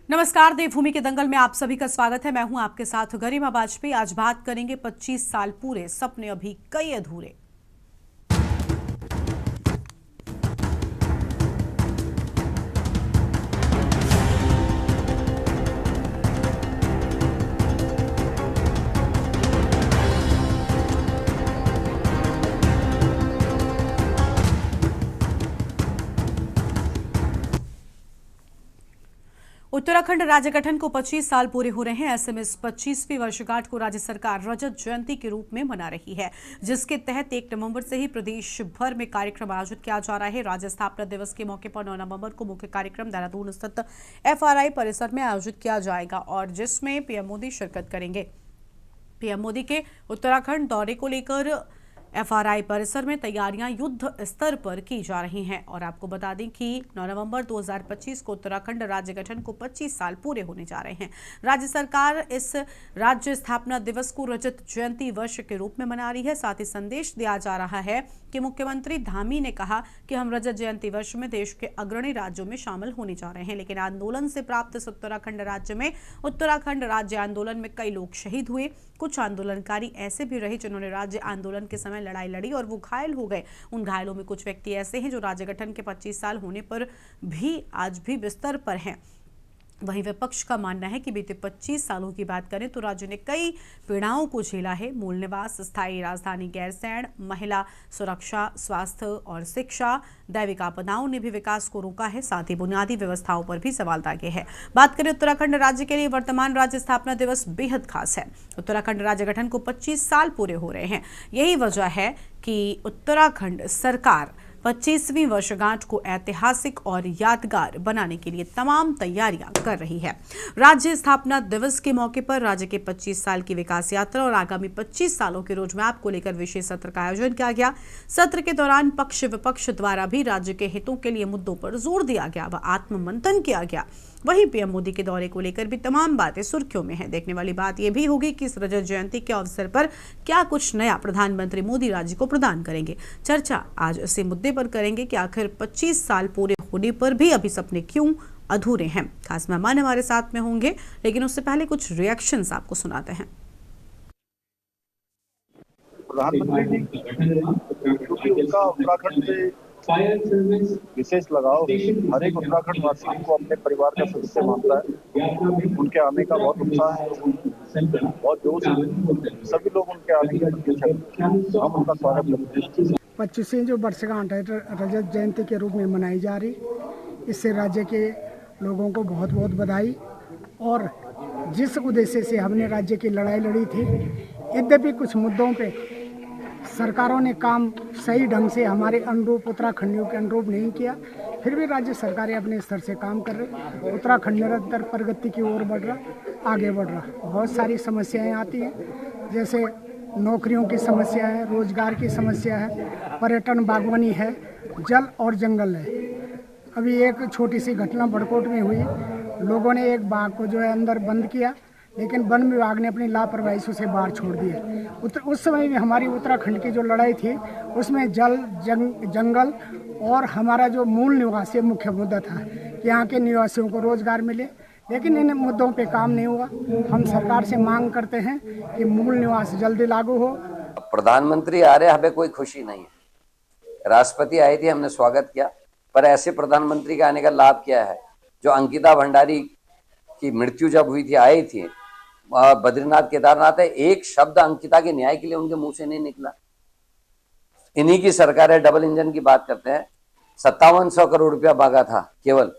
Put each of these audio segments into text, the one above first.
नमस्कार, देवभूमि के दंगल में आप सभी का स्वागत है। मैं हूं आपके साथ गरिमा वाजपेयी। आज बात करेंगे 25 साल पूरे, सपने अभी कई अधूरे। उत्तराखंड राज्य गठन को 25 साल पूरे हो रहे हैं। ऐसे में इस 25वीं वर्षगांठ को राज्य सरकार रजत जयंती के रूप में मना रही है, जिसके तहत 1 नवंबर से ही प्रदेश भर में कार्यक्रम आयोजित किया जा रहा है। राज्य स्थापना दिवस के मौके पर 9 नवंबर को मुख्य कार्यक्रम देहरादून स्थित FRI परिसर में आयोजित किया जाएगा और जिसमें पीएम मोदी शिरकत करेंगे। पीएम मोदी के उत्तराखंड दौरे को लेकर FRI परिसर में तैयारियां युद्ध स्तर पर की जा रही हैं और आपको बता दें कि 9 नवंबर 2025 को उत्तराखंड राज्य गठन को 25 साल पूरे होने जा रहे हैं। राज्य सरकार इस राज्य स्थापना दिवस को रजत जयंती वर्ष के रूप में मना रही है। साथ ही संदेश दिया जा रहा है कि मुख्यमंत्री धामी ने कहा कि हम रजत जयंती वर्ष में देश के अग्रणी राज्यों में शामिल होने जा रहे हैं। लेकिन आंदोलन से प्राप्त इस उत्तराखंड राज्य में उत्तराखंड राज्य आंदोलन में कई लोग शहीद हुए। कुछ आंदोलनकारी ऐसे भी रहे जिन्होंने राज्य आंदोलन के समय लड़ाई लड़ी और वो घायल हो गए। उन घायलों में कुछ व्यक्ति ऐसे हैं जो राज्य गठन के 25 साल होने पर भी आज भी बिस्तर पर हैं। वहीं विपक्ष का मानना है कि बीते 25 सालों की बात करें तो राज्य ने कई पीड़ाओं को झेला है। मूल निवास, स्थायी राजधानी गैरसैंण, महिला सुरक्षा, स्वास्थ्य और शिक्षा, दैविक आपदाओं ने भी विकास को रोका है। साथ ही बुनियादी व्यवस्थाओं पर भी सवाल दागे हैं। बात करें उत्तराखंड राज्य के लिए, वर्तमान राज्य स्थापना दिवस बेहद खास है। उत्तराखंड राज्य गठन को 25 साल पूरे हो रहे हैं। यही वजह है कि उत्तराखंड सरकार 25वीं वर्षगांठ को ऐतिहासिक और यादगार बनाने के लिए तमाम तैयारियां कर रही है। राज्य स्थापना दिवस के मौके पर राज्य के 25 साल की विकास यात्रा और आगामी 25 सालों के रोडमैप को लेकर विशेष सत्र का आयोजन किया गया। सत्र के दौरान पक्ष विपक्ष द्वारा भी राज्य के हितों के लिए मुद्दों पर जोर दिया गया व आत्ममंथन किया गया। वहीं पीएम मोदी के दौरे को लेकर भी तमाम बातें सुर्खियों में हैं। देखने वाली बात यह भी होगी कि इस रजत जयंती के अवसर पर क्या कुछ नया प्रधानमंत्री मोदी राज्य को प्रदान करेंगे। चर्चा आज इसी मुद्दे पर करेंगे कि आखिर 25 साल पूरे होने पर भी अभी सपने क्यों अधूरे हैं। खास मेहमान हमारे साथ में होंगे, लेकिन उससे पहले कुछ रिएक्शंस आपको सुनाते हैं। प्रधानमंत्री जी, क्योंकि उनका उत्तराखंड से विशेष लगाव हर एक उत्तराखंड वासी को अपने परिवार का सदस्य मानता है। उनके आने का बहुत उत्साह है, बहुत जोश है। सभी लोग उनके आने की प्रतीक्षा करते हैं। हम उनका स्वागत करते हैं। 25वीं जो वर्षगांठ है रजत जयंती के रूप में मनाई जा रही, इससे राज्य के लोगों को बहुत बहुत बधाई। और जिस उद्देश्य से हमने राज्य की लड़ाई लड़ी थी, यद्यपि कुछ मुद्दों पे सरकारों ने काम सही ढंग से हमारे अनुरूप, उत्तराखंडियों के अनुरूप नहीं किया, फिर भी राज्य सरकारें अपने स्तर से काम कर रही। उत्तराखंड निरंतर प्रगति की ओर बढ़ रहा, आगे बढ़ रहा। बहुत सारी समस्याएं आती हैं, जैसे नौकरियों की समस्या है, रोजगार की समस्या है, पर्यटन, बागवानी है, जल और जंगल है। अभी एक छोटी सी घटना बड़कोट में हुई, लोगों ने एक बाघ को जो है अंदर बंद किया, लेकिन वन विभाग ने अपनी लापरवाही से उसे बाहर छोड़ दिया। उस समय में हमारी उत्तराखंड की जो लड़ाई थी, उसमें जल, जंगल और हमारा जो मूल निवासी मुख्य मुद्दा था कि यहाँ के निवासियों को रोजगार मिले, लेकिन इन मुद्दों पे काम नहीं हुआ। हम सरकार से मांग करते हैं कि मूल निवास जल्दी लागू हो। प्रधानमंत्री आ रहे, हमें कोई खुशी नहीं है। राष्ट्रपति आई थी, हमने स्वागत किया, पर ऐसे प्रधानमंत्री के आने का लाभ क्या है? जो अंकिता भंडारी की मृत्यु जब हुई थी, आई थी बद्रीनाथ केदारनाथ है, एक शब्द अंकिता के न्याय के लिए उनके मुंह से नहीं निकला। इन्हीं की सरकार है, डबल इंजन की बात करते हैं। 5700 करोड़ रुपया मांगा था केवल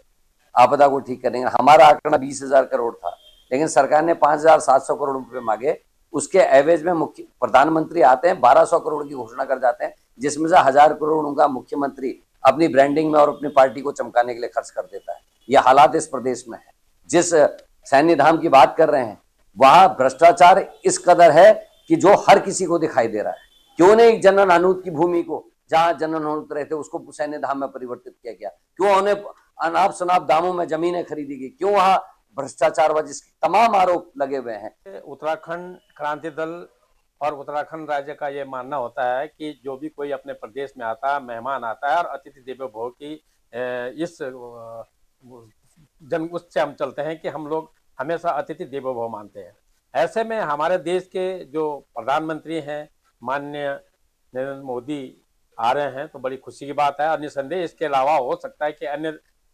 आपदा को ठीक करेंगे। हमारा आंकड़ा 20,000 करोड़ था, लेकिन सरकार ने 5,700 करोड़ रुपए मांगे। उसके एवज में मुख्य प्रधानमंत्री आते हैं, 1,200 करोड़ की घोषणा कर जाते हैं, जिसमें से 1,000 करोड़ उनका मुख्यमंत्री अपनी ब्रांडिंग में और अपनी पार्टी को चमकाने के लिए खर्च कर देता है। यह हालात इस प्रदेश में है। जिस सैन्य धाम की बात कर रहे हैं, वहां भ्रष्टाचार इस कदर है कि जो हर किसी को दिखाई दे रहा है। क्यों नहीं जनरल अनूप की भूमि को, जहां जनरल अनूप रहते, उसको सैन्य धाम में परिवर्तित किया गया? क्यों उन्हें अनाप शनाप दामों में जमीनें खरीदी गई? क्यों वहां भ्रष्टाचार व जिसके तमाम आरोप लगे हुए हैं? उत्तराखंड क्रांति दल और उत्तराखंड राज्य का ये मानना होता है कि जो भी कोई अपने प्रदेश में आता है, मेहमान आता है, और अतिथि देवो भव की इस जन उससे हम चलते हैं कि हम लोग हमेशा अतिथि देवो भव मानते हैं। ऐसे में हमारे देश के जो प्रधानमंत्री हैं माननीय नरेंद्र मोदी आ रहे हैं तो बड़ी खुशी की बात है। और निसंदेह इसके अलावा हो सकता है कि अन्य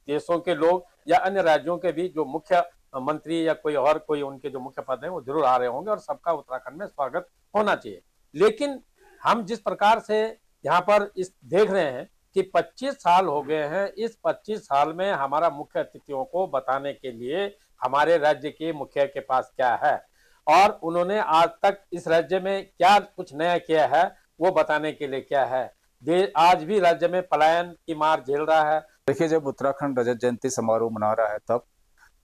देशों के लोग या अन्य राज्यों के भी जो मुख्य मंत्री या कोई और कोई उनके जो मुख्य पद हैं वो जरूर आ रहे होंगे और सबका उत्तराखंड में स्वागत होना चाहिए। लेकिन हम जिस प्रकार से यहाँ पर इस देख रहे हैं कि 25 साल हो गए हैं, इस 25 साल में हमारा मुख्य अतिथियों को बताने के लिए हमारे राज्य के मुखिया के पास क्या है और उन्होंने आज तक इस राज्य में क्या कुछ नया किया है वो बताने के लिए क्या है। आज भी राज्य में पलायन की मार झेल रहा है। देखिए, जब उत्तराखंड रजत जयंती समारोह मना रहा है तब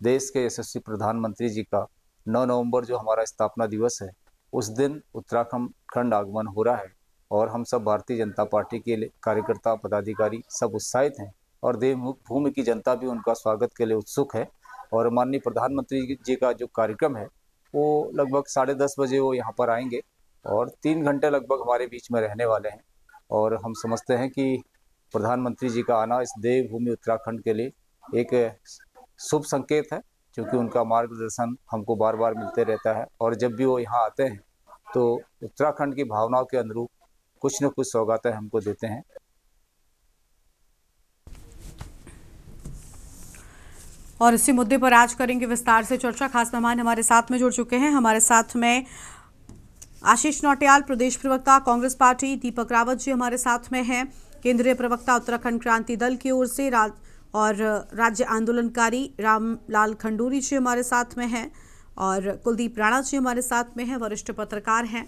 देश के यशस्वी प्रधानमंत्री जी का 9 नवंबर जो हमारा स्थापना दिवस है उस दिन उत्तराखंड आगमन हो रहा है और हम सब भारतीय जनता पार्टी के कार्यकर्ता पदाधिकारी सब उत्साहित हैं और देवभूमि की जनता भी उनका स्वागत के लिए उत्सुक है। और माननीय प्रधानमंत्री जी का जो कार्यक्रम है वो लगभग 10:30 बजे वो यहाँ पर आएंगे और 3 घंटे लगभग हमारे बीच में रहने वाले हैं। और हम समझते हैं कि प्रधानमंत्री जी का आना इस देवभूमि उत्तराखंड के लिए एक शुभ संकेत है, क्योंकि उनका मार्गदर्शन हमको बार बार मिलते रहता है और जब भी वो यहाँ आते हैं तो उत्तराखंड की भावनाओं के अनुरूप कुछ न कुछ सौगातें हमको देते हैं। और इसी मुद्दे पर आज करेंगे विस्तार से चर्चा। खास मेहमान हमारे साथ में जुड़ चुके हैं। हमारे साथ में आशीष नौटियाल प्रदेश प्रवक्ता कांग्रेस पार्टी, दीपक रावत जी हमारे साथ में हैं, केंद्रीय प्रवक्ता उत्तराखंड क्रांति दल की ओर से, और राज्य आंदोलनकारी रामलाल खंडूरी जी हमारे साथ में हैं और कुलदीप राणा जी हमारे साथ में हैं, वरिष्ठ पत्रकार हैं।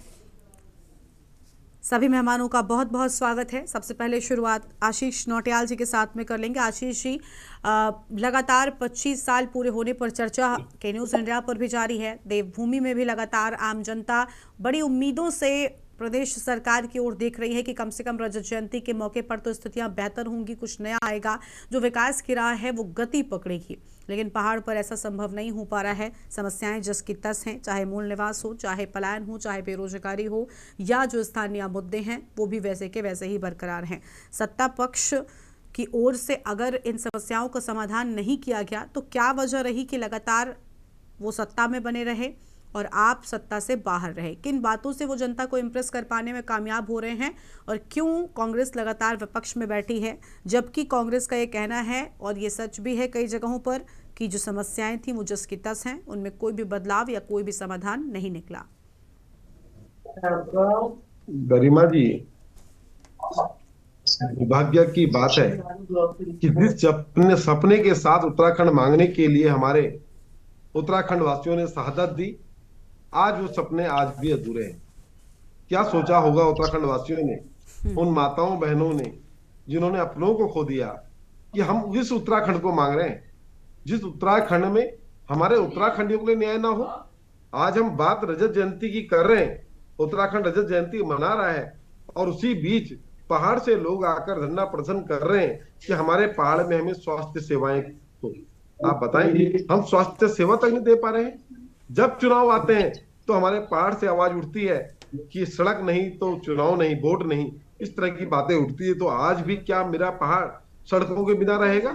सभी मेहमानों का बहुत बहुत स्वागत है। सबसे पहले शुरुआत आशीष नौटियाल जी के साथ में कर लेंगे। आशीष जी, लगातार 25 साल पूरे होने पर चर्चा के न्यूज़ इंडिया पर भी जारी है, देवभूमि में भी लगातार आम जनता बड़ी उम्मीदों से प्रदेश सरकार की ओर देख रही है कि कम से कम रजत जयंती के मौके पर तो स्थितियां बेहतर होंगी, कुछ नया आएगा, जो विकास की राह है वो गति पकड़ेगी। लेकिन पहाड़ पर ऐसा संभव नहीं हो पा रहा है। समस्याएं जस की तस हैं, चाहे मूल निवास हो, चाहे पलायन हो, चाहे बेरोजगारी हो, या जो स्थानीय मुद्दे हैं वो भी वैसे के वैसे ही बरकरार हैं। सत्ता पक्ष की ओर से अगर इन समस्याओं का समाधान नहीं किया गया तो क्या वजह रही कि लगातार वो सत्ता में बने रहे और आप सत्ता से बाहर रहे? किन बातों से वो जनता को इम्प्रेस कर पाने में कामयाब हो रहे हैं और क्यों कांग्रेस लगातार विपक्ष में बैठी है, जबकि कांग्रेस का ये कहना है और ये सच भी है कई जगहों पर कि जो समस्याएं थी वो जस की तस हैं, उनमें कोई भी बदलाव या कोई भी समाधान नहीं निकला। गरिमा जी, दुर्भाग्य की बात है कि जिस सपने के साथ उत्तराखंड मांगने के लिए हमारे उत्तराखंड वासियों ने शहादत दी, आज वो सपने आज भी अधूरे हैं। क्या सोचा होगा उत्तराखंड वासियों ने, उन माताओं बहनों ने जिन्होंने अपनों को खो दिया, कि हम इस उत्तराखंड को मांग रहे हैं जिस उत्तराखंड में हमारे उत्तराखंडियों के लिए न्याय ना हो। आज हम बात रजत जयंती की कर रहे हैं, उत्तराखंड रजत जयंती मना रहा है और उसी बीच पहाड़ से लोग आकर धरना प्रदर्शन कर रहे हैं कि हमारे पहाड़ में हमें स्वास्थ्य सेवाएं तो आप बताएंगे, हम स्वास्थ्य सेवा तक नहीं दे पा रहे हैं। जब चुनाव आते हैं तो हमारे पहाड़ से आवाज उठती है कि सड़क नहीं तो चुनाव नहीं, वोट नहीं, इस तरह की बातें उठती है। तो आज भी क्या मेरा पहाड़ सड़कों के बिना रहेगा?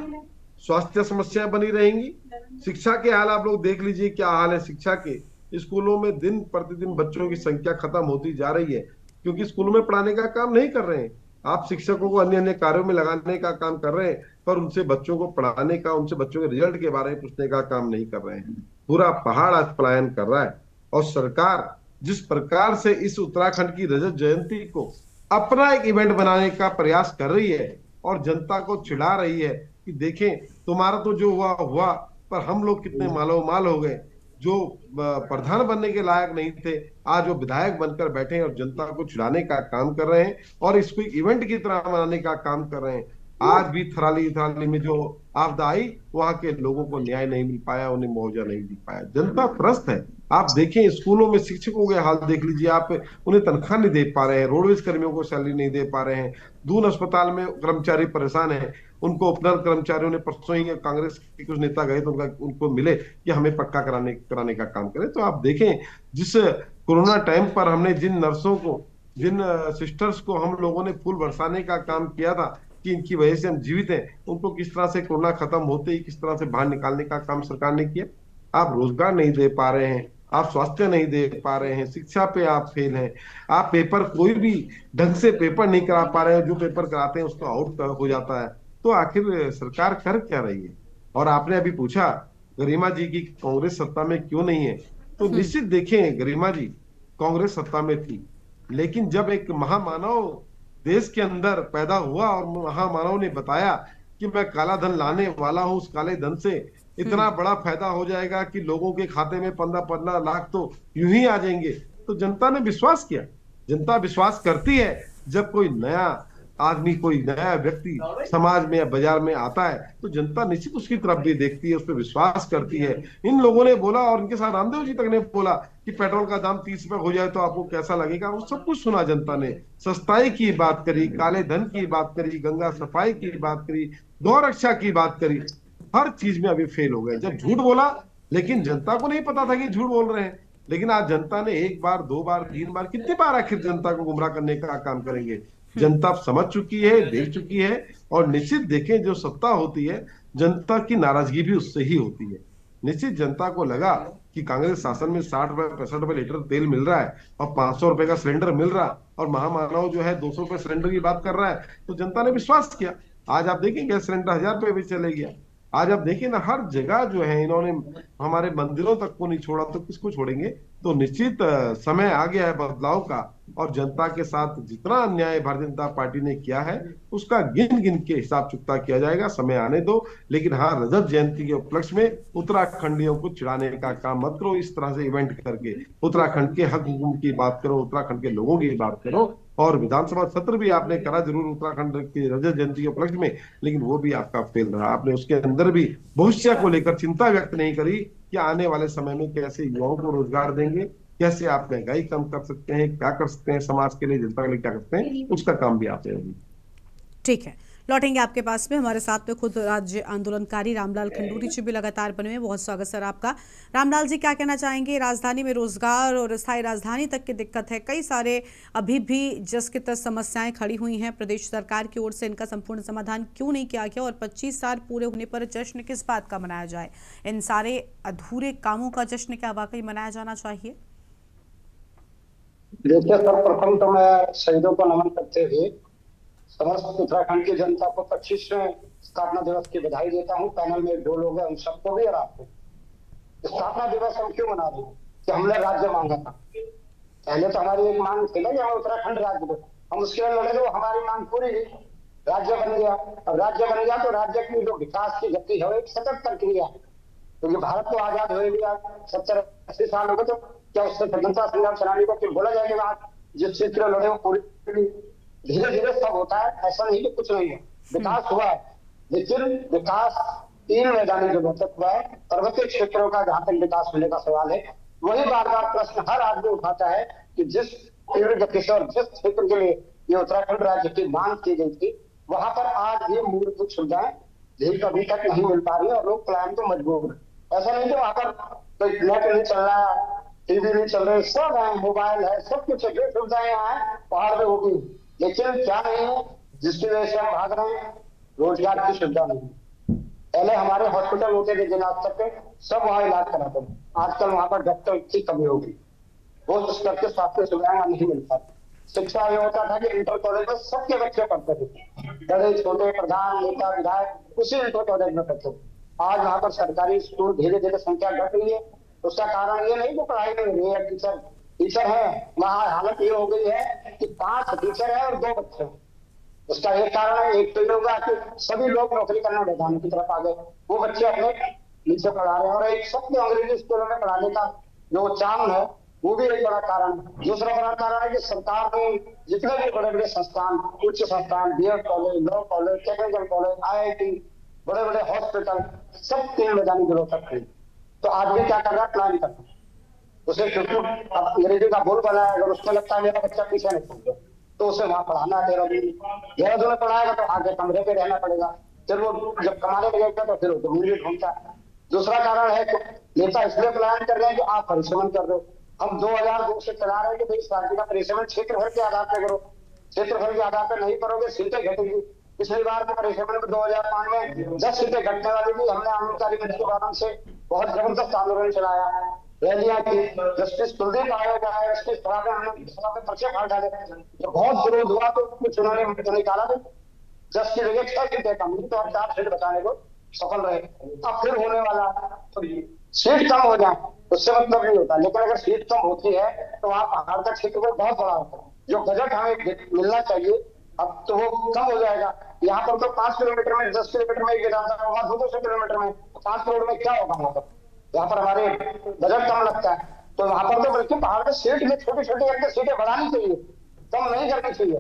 स्वास्थ्य समस्याएं बनी रहेंगी। शिक्षा के हाल आप लोग देख लीजिए, क्या हाल है शिक्षा के। स्कूलों में दिन प्रतिदिन बच्चों की संख्या खत्म होती जा रही है क्योंकि स्कूलों में पढ़ाने का काम नहीं कर रहे हैं। आप शिक्षकों को अन्य अन्य कार्यों में लगाने का काम कर रहे हैं, पर उनसे बच्चों को पढ़ाने का, उनसे बच्चों के रिजल्ट के बारे में पूछने का काम नहीं कर रहे हैं। पूरा पहाड़ आज पलायन कर रहा है और सरकार जिस प्रकार से इस उत्तराखंड की रजत जयंती को अपना एक इवेंट बनाने का प्रयास कर रही है और जनता को चिढ़ा रही है कि देखें तुम्हारा तो जो हुआ हुआ, पर हम लोग कितने मालो माल हो गए। जो प्रधान बनने के लायक नहीं थे आज वो विधायक बनकर बैठे हैं और जनता को चिढ़ाने का काम कर रहे हैं और इसको इवेंट की तरह मनाने का काम कर रहे हैं। आज भी थराली में जो आपदा आई वहां के लोगों को न्याय नहीं मिल पाया, उन्हें मुआवजा नहीं मिल पाया। जनता त्रस्त है। आप देखें स्कूलों में शिक्षकों के हाल देख लीजिए, आप उन्हें तनख्वाह नहीं दे पा रहे हैं, रोडवेज कर्मियों को सैलरी नहीं दे पा रहे हैं, दून अस्पताल में कर्मचारी परेशान है। उनको उपनल कर्मचारियों ने परसों ही कांग्रेस के कुछ नेता गए तो उनको मिले कि हमें पक्का कराने का काम करें। तो आप देखें जिस कोरोना टाइम पर हमने जिन नर्सों को, जिन सिस्टर्स को हम लोगों ने फूल बरसाने का काम किया था कि कि इनकी वजह से हम जीवित हैं, उनको किस तरह से कोरोना खत्म होते ही किस तरह से बाहर निकालने का काम सरकार ने किया। आप रोजगार नहीं दे पा रहे हैं, आप स्वास्थ्य नहीं दे पा रहे हैं, शिक्षा पे आप फेल हैं, आप पेपर कोई भी ढंग से पेपर नहीं करा पा रहे हैं, जो पेपर कराते हैं उसको आउट हो जाता है। तो आखिर सरकार कर क्या रही है? और आपने अभी पूछा गरिमा जी की कांग्रेस सत्ता में क्यों नहीं है, तो निश्चित देखें गरिमा जी कांग्रेस सत्ता में थी, लेकिन जब एक महामानव देश के अंदर पैदा हुआ और महामानव ने बताया कि मैं काला धन लाने वाला हूं, उस काले धन से इतना बड़ा फायदा हो जाएगा कि लोगों के खाते में 15-15 लाख तो यूं ही आ जाएंगे, तो जनता ने विश्वास किया। जनता विश्वास करती है जब कोई नया आदमी, कोई नया व्यक्ति समाज में या बाजार में आता है, तो जनता निश्चित उसकी तरफ भी देखती है, उस पर विश्वास करती है। इन लोगों ने बोला, और इनके साथ रामदेव जी तक ने बोला कि पेट्रोल का दाम 30 रुपए हो जाए तो आपको कैसा लगेगा। वो सब कुछ सुना जनता ने, सस्ताई की बात करी, काले धन की बात करी, गंगा सफाई की बात करी, गौ रक्षा की बात करी, हर चीज में अभी फेल हो गए। जब झूठ बोला, लेकिन जनता को नहीं पता था कि झूठ बोल रहे हैं, लेकिन आज जनता ने 1 बार 2 बार 3 बार, कितनी बार आखिर जनता को गुमराह करने का काम करेंगे। जनता समझ चुकी है, देख चुकी है, और निश्चित देखें जो सत्ता होती है, जनता की नाराजगी भी उससे ही होती है। निश्चित जनता को लगा कि कांग्रेस शासन में 60 रुपए 65 रुपए लीटर तेल मिल रहा है और 500 रुपए का सिलेंडर मिल रहा, और महामानव जो है 200 रुपए सिलेंडर की बात कर रहा है, तो जनता ने विश्वास किया। आज आप देखेंगे गैस सिलेंडर 1000 रुपए भी चले गया। आज आप देखिए ना, हर जगह जो है इन्होंने हमारे मंदिरों तक को नहीं छोड़ा, तो किसको छोड़ेंगे। तो निश्चित समय आ गया है बदलाव का, और जनता के साथ जितना अन्याय भारतीय जनता पार्टी ने किया है उसका गिन गिन के हिसाब चुकता किया जाएगा। समय आने दो, लेकिन हाँ, रजत जयंती के उपलक्ष्य में उत्तराखंडियों को चिढ़ाने का काम मत करो। इस तरह से इवेंट करके उत्तराखंड के हक हुकूक की बात करो, उत्तराखंड के लोगों की बात करो। और विधानसभा सत्र भी आपने करा जरूर उत्तराखंड की रजत जयंती के उपलक्ष्य में, लेकिन वो भी आपका फेल रहा। आपने उसके अंदर भी भविष्य को लेकर चिंता व्यक्त नहीं करी कि आने वाले समय में कैसे युवाओं को रोजगार देंगे, कैसे आप महंगाई कम कर सकते हैं, क्या कर सकते हैं समाज के लिए, जनता के लिए क्या करते हैं, उसका काम भी आपने अभी। ठीक है, लौटेंगे आपके पास में। हमारे साथ में खुद राज्य आंदोलनकारी रामलाल खंडूरी जी भी लगातार बने हुए। बहुत स्वागत सर आपका। रामलाल जी, क्या कहना चाहेंगे? राजधानी में रोजगार और स्थायी राजधानी तक की दिक्कत है, कई सारे अभी भी जस की तस समस्याएं खड़ी हुई हैं। प्रदेश सरकार की ओर से इनका संपूर्ण समाधान क्यों नहीं किया गया, और 25 साल पूरे होने पर जश्न किस बात का मनाया जाए? इन सारे अधूरे कामों का जश्न क्या वाकई मनाया जाना चाहिए? देखिए, सर्वप्रथम तो मैं शहीदों को नमन करते हुए समस्त उत्तराखंड की जनता को 25वें स्थापना दिवस की बधाई देता हूँ। पैनल में 2 लोग हैं, उन सबको भी और आपको। स्थापना दिवस हम क्यों मना रहे हैं कि हमने राज्य मांगा था। पहले तो हमारी एक मांग थी ना कि हम उत्तराखंड राज्य दो, हम उसके लिए लड़े, वो हमारी मांग पूरी हुई, राज्य बन गया। अब राज्य बन गया तो राज्य की जो विकास की गति है वो एक सतत प्रक्रिया है, क्योंकि भारत को आजाद हुए भी आज 70-80 साल हो गए, तो क्या उससे स्वतंत्रता संग्राम सेनानी को फिर बोला जाएगा आज जिस क्षेत्र में लड़े वो पूरी? धीरे धीरे सब होता है, ऐसा नहीं कि कुछ नहीं है। विकास हुआ है, लेकिन विकास 3 मैदानी जगहों तक हुआ है। पर्वतीय क्षेत्रों का जहां तक विकास होने का सवाल है, वही बार बार प्रश्न हर आदमी उठाता है कि जिस तीव्र गति से और जिस क्षेत्र के लिए ये उत्तराखंड राज्य की मांग की गई थी, वहां पर आज ये मूलभूत सुविधाएं ठीक अभी तक नहीं मिल पा रही है और लोग पलायन को मजबूर है। ऐसा नहीं कि वहां पर कोई नेट नहीं चल रहा, टीवी नहीं चल रहे, सब है, मोबाइल है, सब कुछ है, जो सुविधाएं यहाँ है पहाड़ पे होगी, लेकिन क्या नहीं है जिसकी वजह से हम भाग रहे हैं, रोजगार की सुविधा नहीं। पहले हमारे हॉस्पिटल होते थे जिला स्तर पे, सब वहां इलाज कराते थे, आजकल वहां पर डॉक्टर की कमी होगी, बहुत स्तर के स्वास्थ्य सुविधाएं नहीं मिल पाती। शिक्षा ये होता था कि इंटर कॉलेज में सबके बच्चे पढ़ते थे, बड़े छोटे, प्रधान, नेता, विधायक उसी इंटर कॉलेज में पढ़ते थे। आज वहां पर सरकारी स्कूल धीरे धीरे संख्या घट रही है। उसका कारण ये नहीं कि पढ़ाई नहीं हो रही है, टीचर है, वहां हालत ये हो गई है कि 5 टीचर है और 2 बच्चे हैं। उसका एक कारण है, एक तो ये होगा कि सभी लोग नौकरी करना मैदान की तरफ आ गए, वो बच्चे अपने नीचे पढ़ा रहे हैं, और एक सबके अंग्रेजी स्कूलों में पढ़ाने का जो चाम है वो भी एक बड़ा कारण है। दूसरा बड़ा कारण है कि सरकार ने जितने भी बड़े बड़े संस्थान, उच्च संस्थान, BEd college, law college, technical college, IIT, बड़े बड़े हॉस्पिटल, सब 3 मैदानी जिलों तक खरीद। तो आदमी क्या कर रहा है, प्लान करता है, उसे अंग्रेजी का बोल बना है, अगर उसको लगता है मेरा बच्चा पीछे नहीं पहुंचे तो उसे वहां पढ़ाना है। देहरादून में पढ़ाएगा तो आगे कमरे पे रहना पड़ेगा, फिर वो जब कमाने लगेगा तो फिर वो जमीन ढूंढता है। दूसरा कारण है कि नेता इसलिए प्लान कर रहे हैं कि आप परिश्रम कर रहे हो। हम 2002 से चला रहे हैं कि भाई इस पार्टी का परिश्रम क्षेत्रफल के आधार पर करो, क्षेत्रफल के आधार पर नहीं करोगे सीटें घटेगी, पिछली बार के परिश्रम में 2005 में 10 सीटें घटने वाली थी, हमने आंदोलनकारी मंच के माध्यम से बहुत जबरदस्त आंदोलन चलाया, रैलियां की, जस्टिस कुलदीप आयोग आए, जस्टिस सभा में पर्चे फाड़ डाले, जब बहुत विरोध हुआ तो कुछ उन्होंने निकाला नहीं, 10 की जगह 6 सीटें कम हुई, तो हम 4 सीट बताने को सफल रहे। अब फिर होने वाला तो सीट कम हो जाए उससे मतलब नहीं होता, लेकिन अगर सीट कम होती है तो वहाँ पहाड़ का क्षेत्र बहुत बड़ा होता है, जो बजट हमें मिलना चाहिए अब तो वो कम हो जाएगा। यहाँ पर तो 5 किलोमीटर में 10 किलोमीटर में विधानसभा होगा, 200 किलोमीटर में 5 करोड़ में क्या होगा वहां पर, यहाँ पर हमारे बजट कम लगता है, तो वहां पर तो बल्कि पहाड़ के सीट में छोटी छोटी करके सीटें बढ़ानी चाहिए, कम नहीं करनी चाहिए,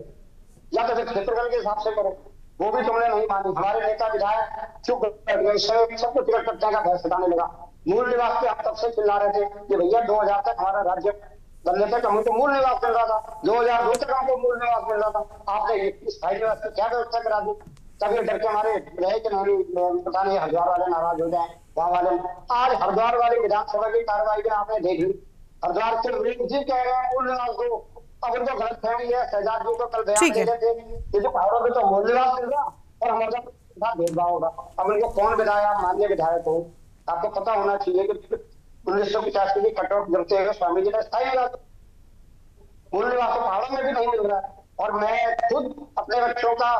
या तो क्षेत्रफल के हिसाब से करो, वो भी तुमने नहीं मानी। हमारे नेता विधायक चुप गए, सबको टिकट कटने का भय सताने लगा। मूल निवास पे आप तब से चिल्ला रहे थे कि भैया 2000 तक हमारा राज्य बनने तक हमें तो मूल निवास मिल रहा था, 2002 तक हमको मूल निवास मिल रहा था, आपने स्थायी निवास की क्या व्यवस्था करा दी, तभी डर के हमारे रहे कि नहीं पता नहीं हरिद्वार वाले नाराज हो जाए, वहां वाले। आज हरिद्वार वाली विधानसभा की कार्रवाई में आपने देख ली, हरिद्वार के जी कह रहे हैं मूल निवास को, अब उनको गलत फहमी है, शहजाद जी को कल बयान दे रहे थे कि जो पहाड़ों में तो मूल निवास मिल रहा और हमारा भेदभाव होगा। अब उनको कौन विधायक माननीय विधायक हो, आपको पता होना चाहिए कि 1985 की कटआउट गिरते हुए स्वामी जी का स्थायी निवास मूल निवास तो पहाड़ों में भी नहीं मिल रहा है, और मैं खुद अपने बच्चों का।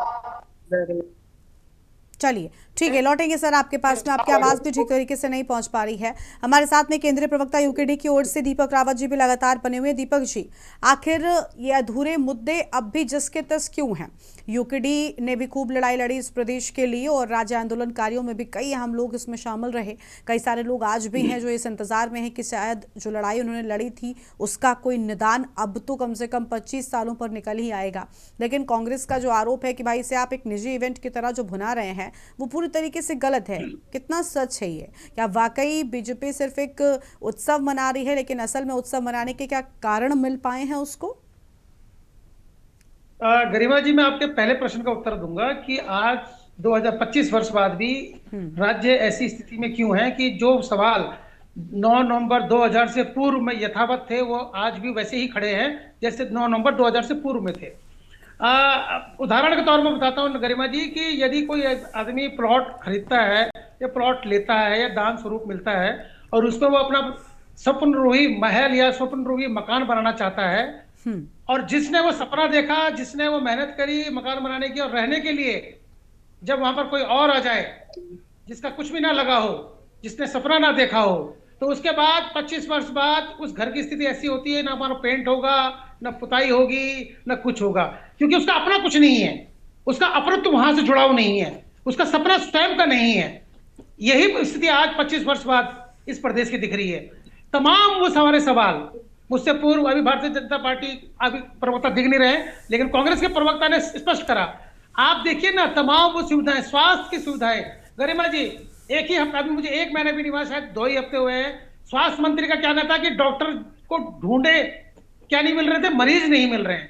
चलिए ठीक है, लौटेंगे सर आपके पास में, आपकी आवाज़ भी ठीक तरीके से नहीं पहुंच पा रही है। हमारे साथ में केंद्रीय प्रवक्ता यूकेडी की ओर से दीपक रावत जी भी लगातार बने हुए हैं। दीपक जी, आखिर ये अधूरे मुद्दे अब भी जस के तस क्यों हैं? यूकेडी ने भी खूब लड़ाई लड़ी इस प्रदेश के लिए, और राज्य आंदोलनकारियों में भी कई हम लोग इसमें शामिल रहे, कई सारे लोग आज भी हैं जो इस इंतजार में हैं कि शायद जो लड़ाई उन्होंने लड़ी थी उसका कोई निदान अब तो कम से कम 25 सालों पर निकल ही आएगा। लेकिन कांग्रेस का जो आरोप है कि भाई इसे आप एक निजी इवेंट की तरह जो भुना रहे हैं वो पूरी तरीके से गलत है, कितना सच है ये? क्या वाकई बीजेपी सिर्फ एक उत्सव मना रही है, लेकिन असल में उत्सव मनाने के क्या कारण मिल पाए हैं उसको? गरिमा जी, मैं आपके पहले प्रश्न का उत्तर दूंगा कि आज 2025 वर्ष बाद भी राज्य ऐसी स्थिति में क्यों है कि जो सवाल 9 नवंबर 2000 से पूर्व में यथावत थे वो आज भी वैसे ही खड़े हैं जैसे 9 नवंबर 2000 से पूर्व में थे। उदाहरण के तौर पर बताता हूँ गरिमा जी कि यदि कोई आदमी प्लॉट खरीदता है या प्लॉट लेता है या दान स्वरूप मिलता है और उसमें वो अपना स्वप्न रूही महल या स्वप्न रूही मकान बनाना चाहता है, और जिसने वो सपना देखा, जिसने वो मेहनत करी मकान बनाने की और रहने के लिए, जब वहां पर कोई और आ जाए जिसका कुछ भी ना लगा हो, जिसने सपना ना देखा हो, तो उसके बाद 25 वर्ष बाद उस घर की स्थिति ऐसी होती है, ना मानो पेंट होगा, ना पुताई होगी, ना कुछ होगा, क्योंकि उसका अपना कुछ नहीं है, उसका अपनत्व वहां से जुड़ाव नहीं है, उसका सपना स्वयं का नहीं है। यही स्थिति आज 25 वर्ष बाद इस प्रदेश की दिख रही है। तमाम वो सारे सवाल मुझसे पूर्व अभी भारतीय जनता पार्टी अभी प्रवक्ता दिख नहीं रहे, लेकिन कांग्रेस के प्रवक्ता ने स्पष्ट करा। आप देखिए ना, तमाम वो सुविधाएं, स्वास्थ्य की सुविधाएं, गरिमा जी एक ही हफ्ता, अभी मुझे 1 महीना भी नहीं हुआ, शायद 2 ही हफ्ते हुए हैं, स्वास्थ्य मंत्री का कहना था कि डॉक्टर को ढूंढे, क्या नहीं मिल रहे थे, मरीज नहीं मिल रहे हैं,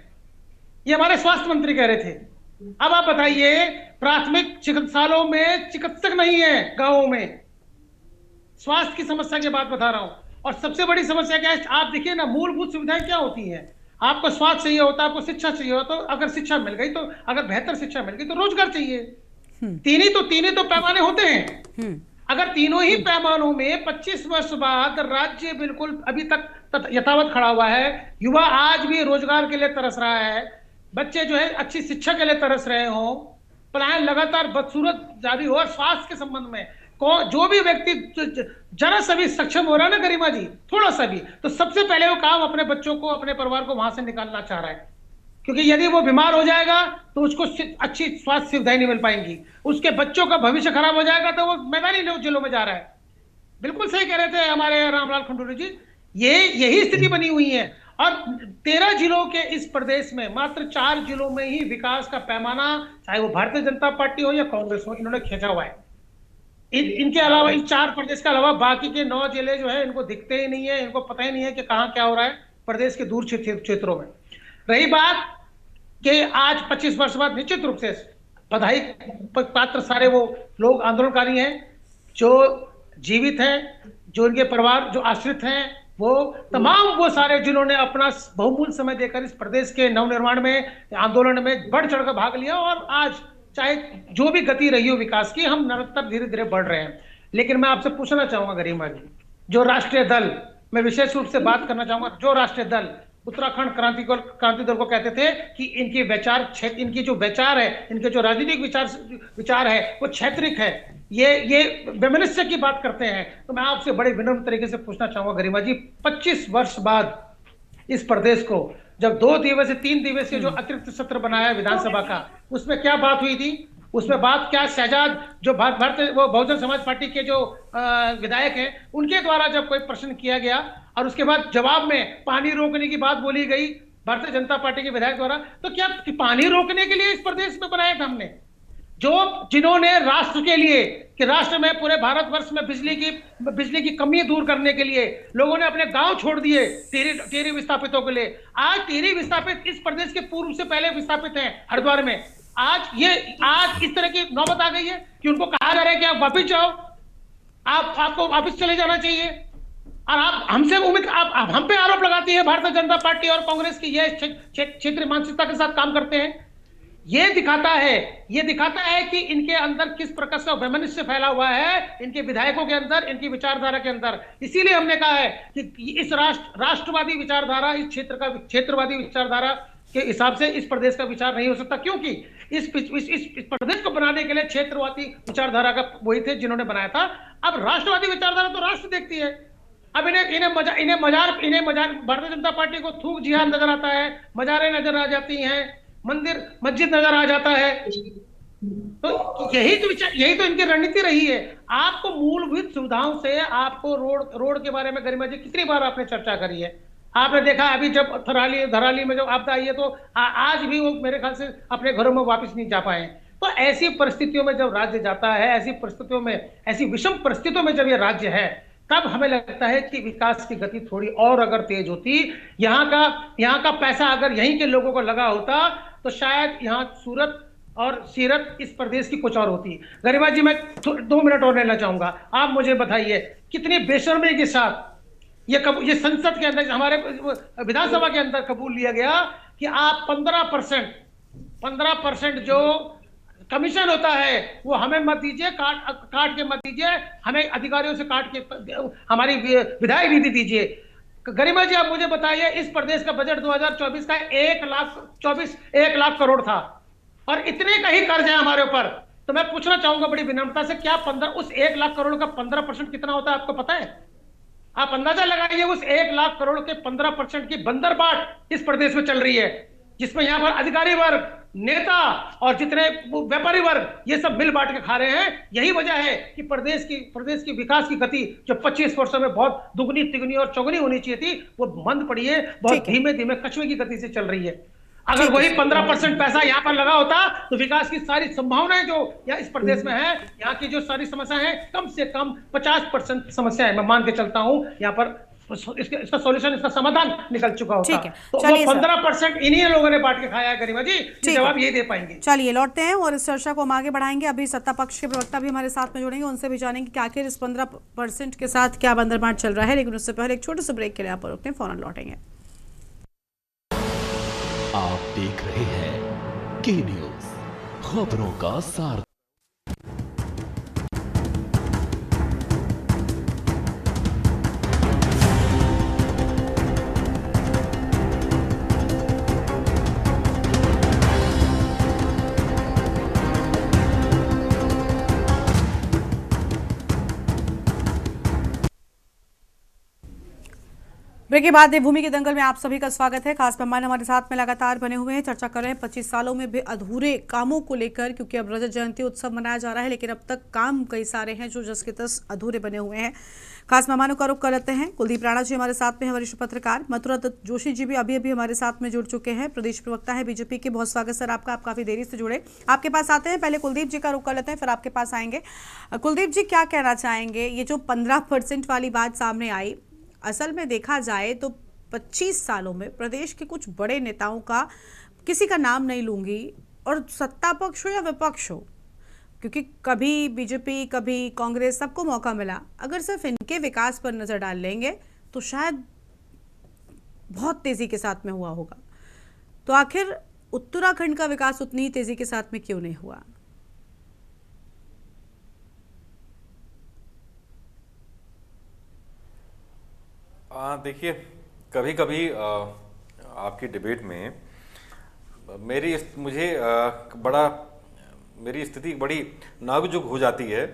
ये हमारे स्वास्थ्य मंत्री कह रहे थे। अब आप बताइए, प्राथमिक चिकित्सालयों में चिकित्सक नहीं है, गांवों में स्वास्थ्य की समस्या की बात बता रहा हूं। और सबसे बड़ी समस्या क्या है, आप देखिए ना, मूलभूत सुविधाएं क्या होती हैं, आपको स्वास्थ्य चाहिए होता है, आपको शिक्षा चाहिए होता है, तो अगर शिक्षा मिल गई तो, अगर बेहतर शिक्षा मिल गई तो रोजगार चाहिए, तीन ही तो पैमाने होते हैं। अगर तीनों ही पैमानों में 25 वर्ष बाद राज्य बिल्कुल अभी तक यथावत खड़ा हुआ है, युवा आज भी रोजगार के लिए तरस रहा है, बच्चे जो है अच्छी शिक्षा के लिए तरस रहे हो, पलायन लगातार बदसूरत जारी हो, और स्वास्थ्य के संबंध में जो भी व्यक्ति जरा सा भी सक्षम हो रहा है ना गरिमा जी, थोड़ा सा भी, तो सबसे पहले वो काम अपने बच्चों को, अपने परिवार को वहां से निकालना चाह रहा है, क्योंकि यदि वो बीमार हो जाएगा तो उसको अच्छी स्वास्थ्य सुविधाएं नहीं मिल पाएंगी, उसके बच्चों का भविष्य खराब हो जाएगा, तो वो मैदानी जिलों में जा रहा है। बिल्कुल सही कह रहे थे हमारे रामलाल खंडूरी जी, यही स्थिति बनी हुई है। और 13 जिलों के इस प्रदेश में मात्र 4 जिलों में ही विकास का पैमाना, चाहे वो भारतीय जनता पार्टी हो या कांग्रेस हो, इन्होंने खींचा हुआ है। इनके अलावा, इन 4 प्रदेश के अलावा बाकी के 9 जिले जो है इनको दिखते ही नहीं है, इनको पता ही नहीं है कि कहाँ क्या हो रहा है प्रदेश के दूर क्षेत्रों में। रही बात कि आज 25 वर्ष बाद निश्चित रूप से बधाई पात्र सारे वो लोग आंदोलनकारी हैं जो जीवित हैं, जो उनके परिवार जो आश्रित हैं, वो तमाम वो सारे जिन्होंने अपना बहुमूल्य समय देकर इस प्रदेश के नवनिर्माण में, आंदोलन में बढ़ चढ़कर भाग लिया और आज चाहे जो भी गति रही हो विकास की, हम निरंतर धीरे धीरे बढ़ रहे हैं। लेकिन मैं आपसे पूछना चाहूंगा गरिमा जी, जो राष्ट्रीय दल, मैं विशेष रूप से बात करना चाहूंगा, जो राष्ट्रीय दल उत्तराखंड क्रांति दल को कहते थे कि इनके विचार, इनकी जो विचार है, इनके जो राजनीतिक विचार है वो क्षेत्रिक है, ये वैमनस्य की बात करते हैं। तो मैं आपसे बड़े विनम्र तरीके से पूछना चाहूंगा गरिमा जी, 25 वर्ष बाद इस प्रदेश को जब 2 दिवसीय 3 दिवसीय जो अतिरिक्त सत्र बनाया विधानसभा का, उसमें क्या बात हुई थी? उसमें बात क्या, शहजाद जो भारतीय वो बहुजन समाज पार्टी के जो विधायक हैं, उनके द्वारा जब कोई प्रश्न किया गया और उसके बाद जवाब में पानी रोकने की बात बोली गई भारतीय जनता पार्टी के विधायक द्वारा, तो क्या पानी रोकने के लिए इस प्रदेश में बनाया था हमने? जिन्होंने राष्ट्र के लिए, कि राष्ट्र में पूरे भारतवर्ष में बिजली की कमी दूर करने के लिए लोगों ने अपने गांव छोड़ दिए टेरी विस्थापितों के लिए। आज टेरी विस्थापित इस प्रदेश के पूर्व से पहले विस्थापित हैं हरिद्वार में। आज इस तरह की नौबत आ गई है कि उनको कहा जा रहा है कि आप वापस जाओ, आपको वापस चले जाना चाहिए। और आप हमसे आप हम पे आरोप लगाती है भारतीय जनता पार्टी और कांग्रेस की ये क्षेत्रीय मानसिकता के साथ काम करते हैं। ये दिखाता है कि इनके अंदर किस प्रकार का वैमनस्य फैला हुआ है, इनके विधायकों के अंदर, इनकी विचारधारा के अंदर। इसीलिए हमने कहा है कि इस राष्ट्रवादी विचारधारा, इस क्षेत्रवादी विचारधारा के हिसाब से इस प्रदेश का विचार नहीं हो सकता, क्योंकि इस प्रदेश को बनाने के लिए क्षेत्रवादी विचारधारा का वही थे जिन्होंने बनाया था। अब राष्ट्रवादी विचारधारा तो राष्ट्र देखती है। अब इन्हें मजार भारतीय जनता पार्टी को थूक जिहाद नजर आता है, मजारें नजर आ जाती हैं, मंदिर मस्जिद नजर आ जाता है। तो यही तो इनकी रणनीति रही है। आपको मूलभूत सुविधाओं से, आपको रोड के बारे में गरिमा जी कितनी बार आपने चर्चा करी है? आपने देखा अभी जब धराली में जब आपदा आई है, तो आज भी वो मेरे ख्याल से अपने घरों में वापस नहीं जा पाए। तो ऐसी परिस्थितियों में जब राज्य जाता है, ऐसी विषम परिस्थितियों में जब ये राज्य है, तब हमें लगता है कि विकास की गति थोड़ी और अगर तेज होती, यहाँ का पैसा अगर यहीं के लोगों को लगा होता, तो शायद यहाँ सूरत और सीरत इस प्रदेश की कुछ और होती। गरिमा जी, मैं 2 मिनट और लेना चाहूंगा। आप मुझे बताइए, कितनी बेशर्मी के साथ ये संसद के अंदर, हमारे विधानसभा के अंदर कबूल लिया गया कि आप 15% जो कमीशन होता है वो हमें मत दीजिए, काट के मत दीजिए, हमें अधिकारियों से काट के हमारी विधायक निधि दीजिए। गरिमा जी, आप मुझे बताइए, इस प्रदेश का बजट 2024 का 1 लाख करोड़ था और इतने का ही कर्ज है हमारे ऊपर। तो मैं पूछना चाहूंगा बड़ी विनम्रता से, क्या उस 1 लाख करोड़ का 15% कितना होता है, आपको पता है? आप अंदाजा लगाइए, उस 1 लाख करोड़ के 15% की बंदरबाट इस प्रदेश में चल रही है, जिसमें यहाँ पर अधिकारी वर्ग, नेता और जितने व्यापारी वर्ग ये सब मिल बांट के खा रहे हैं। यही वजह है कि प्रदेश की विकास की गति जो 25 वर्षों में बहुत दुगनी तिगुनी और चौगुनी होनी चाहिए थी, वो मंद पड़ी है, बहुत धीमे धीमे कछुए की गति से चल रही है। अगर वही 15% पैसा यहाँ पर लगा होता, तो विकास की सारी संभावनाएं जो यहाँ इस प्रदेश में है, यहाँ की जो सारी समस्याएं हैं, कम से कम 50% समस्याएं मैं मान के चलता हूँ यहाँ पर इसका सॉल्यूशन, इसका समाधान निकल चुका होता। तो वो 15% इन्हीं लोगों ने बांट के खाया है। गरिमा जी, जवाब ये दे पाएंगे? चलिए लौटते हैं और इस चर्चा को हम आगे बढ़ाएंगे। अभी सत्ता पक्ष के प्रवक्ता भी हमारे साथ में जुड़ेंगे, उनसे भी जानेंगे कि आखिर इस 15% के साथ क्या बंदरबाट चल रहा है। लेकिन उससे पहले एक छोटे से ब्रेक के लिए आप रुकते हैं, फौरन लौटेंगे। आप देख रहे हैं के न्यूज़, खबरों का सार। ब्रेक के बाद देवभूमि के दंगल में आप सभी का स्वागत है। खास मेहमान हमारे साथ में लगातार बने हुए हैं, चर्चा कर रहे हैं 25 सालों में भी अधूरे कामों को लेकर, क्योंकि अब रजत जयंती उत्सव मनाया जा रहा है, लेकिन अब तक काम कई सारे हैं जो जस के तस अधूरे बने हुए हैं। खास मेहमानों का रुख कर लेते हैं। कुलदीप राणा जी हमारे साथ में हैं, वरिष्ठ पत्रकार। मथुरा दत्त जोशी जी भी अभी हमारे साथ में जुड़ चुके हैं, प्रदेश प्रवक्ता है बीजेपी के। बहुत स्वागत सर आपका, आप काफी देरी से जुड़े। आपके पास आते हैं, पहले कुलदीप जी का रुख कर लेते हैं, फिर आपके पास आएंगे। कुलदीप जी, क्या कहना चाहेंगे? ये जो 15% वाली बात सामने आई, असल में देखा जाए तो 25 सालों में प्रदेश के कुछ बड़े नेताओं का, किसी का नाम नहीं लूंगी, और सत्ता पक्ष हो या विपक्ष हो, क्योंकि कभी बीजेपी कभी कांग्रेस, सबको मौका मिला। अगर सिर्फ इनके विकास पर नजर डाल लेंगे तो शायद बहुत तेजी के साथ में हुआ होगा। तो आखिर उत्तराखंड का विकास उतनी तेजी के साथ में क्यों नहीं हुआ? देखिए, कभी कभी आपकी डिबेट में मेरी स्थिति बड़ी नाजुक हो जाती है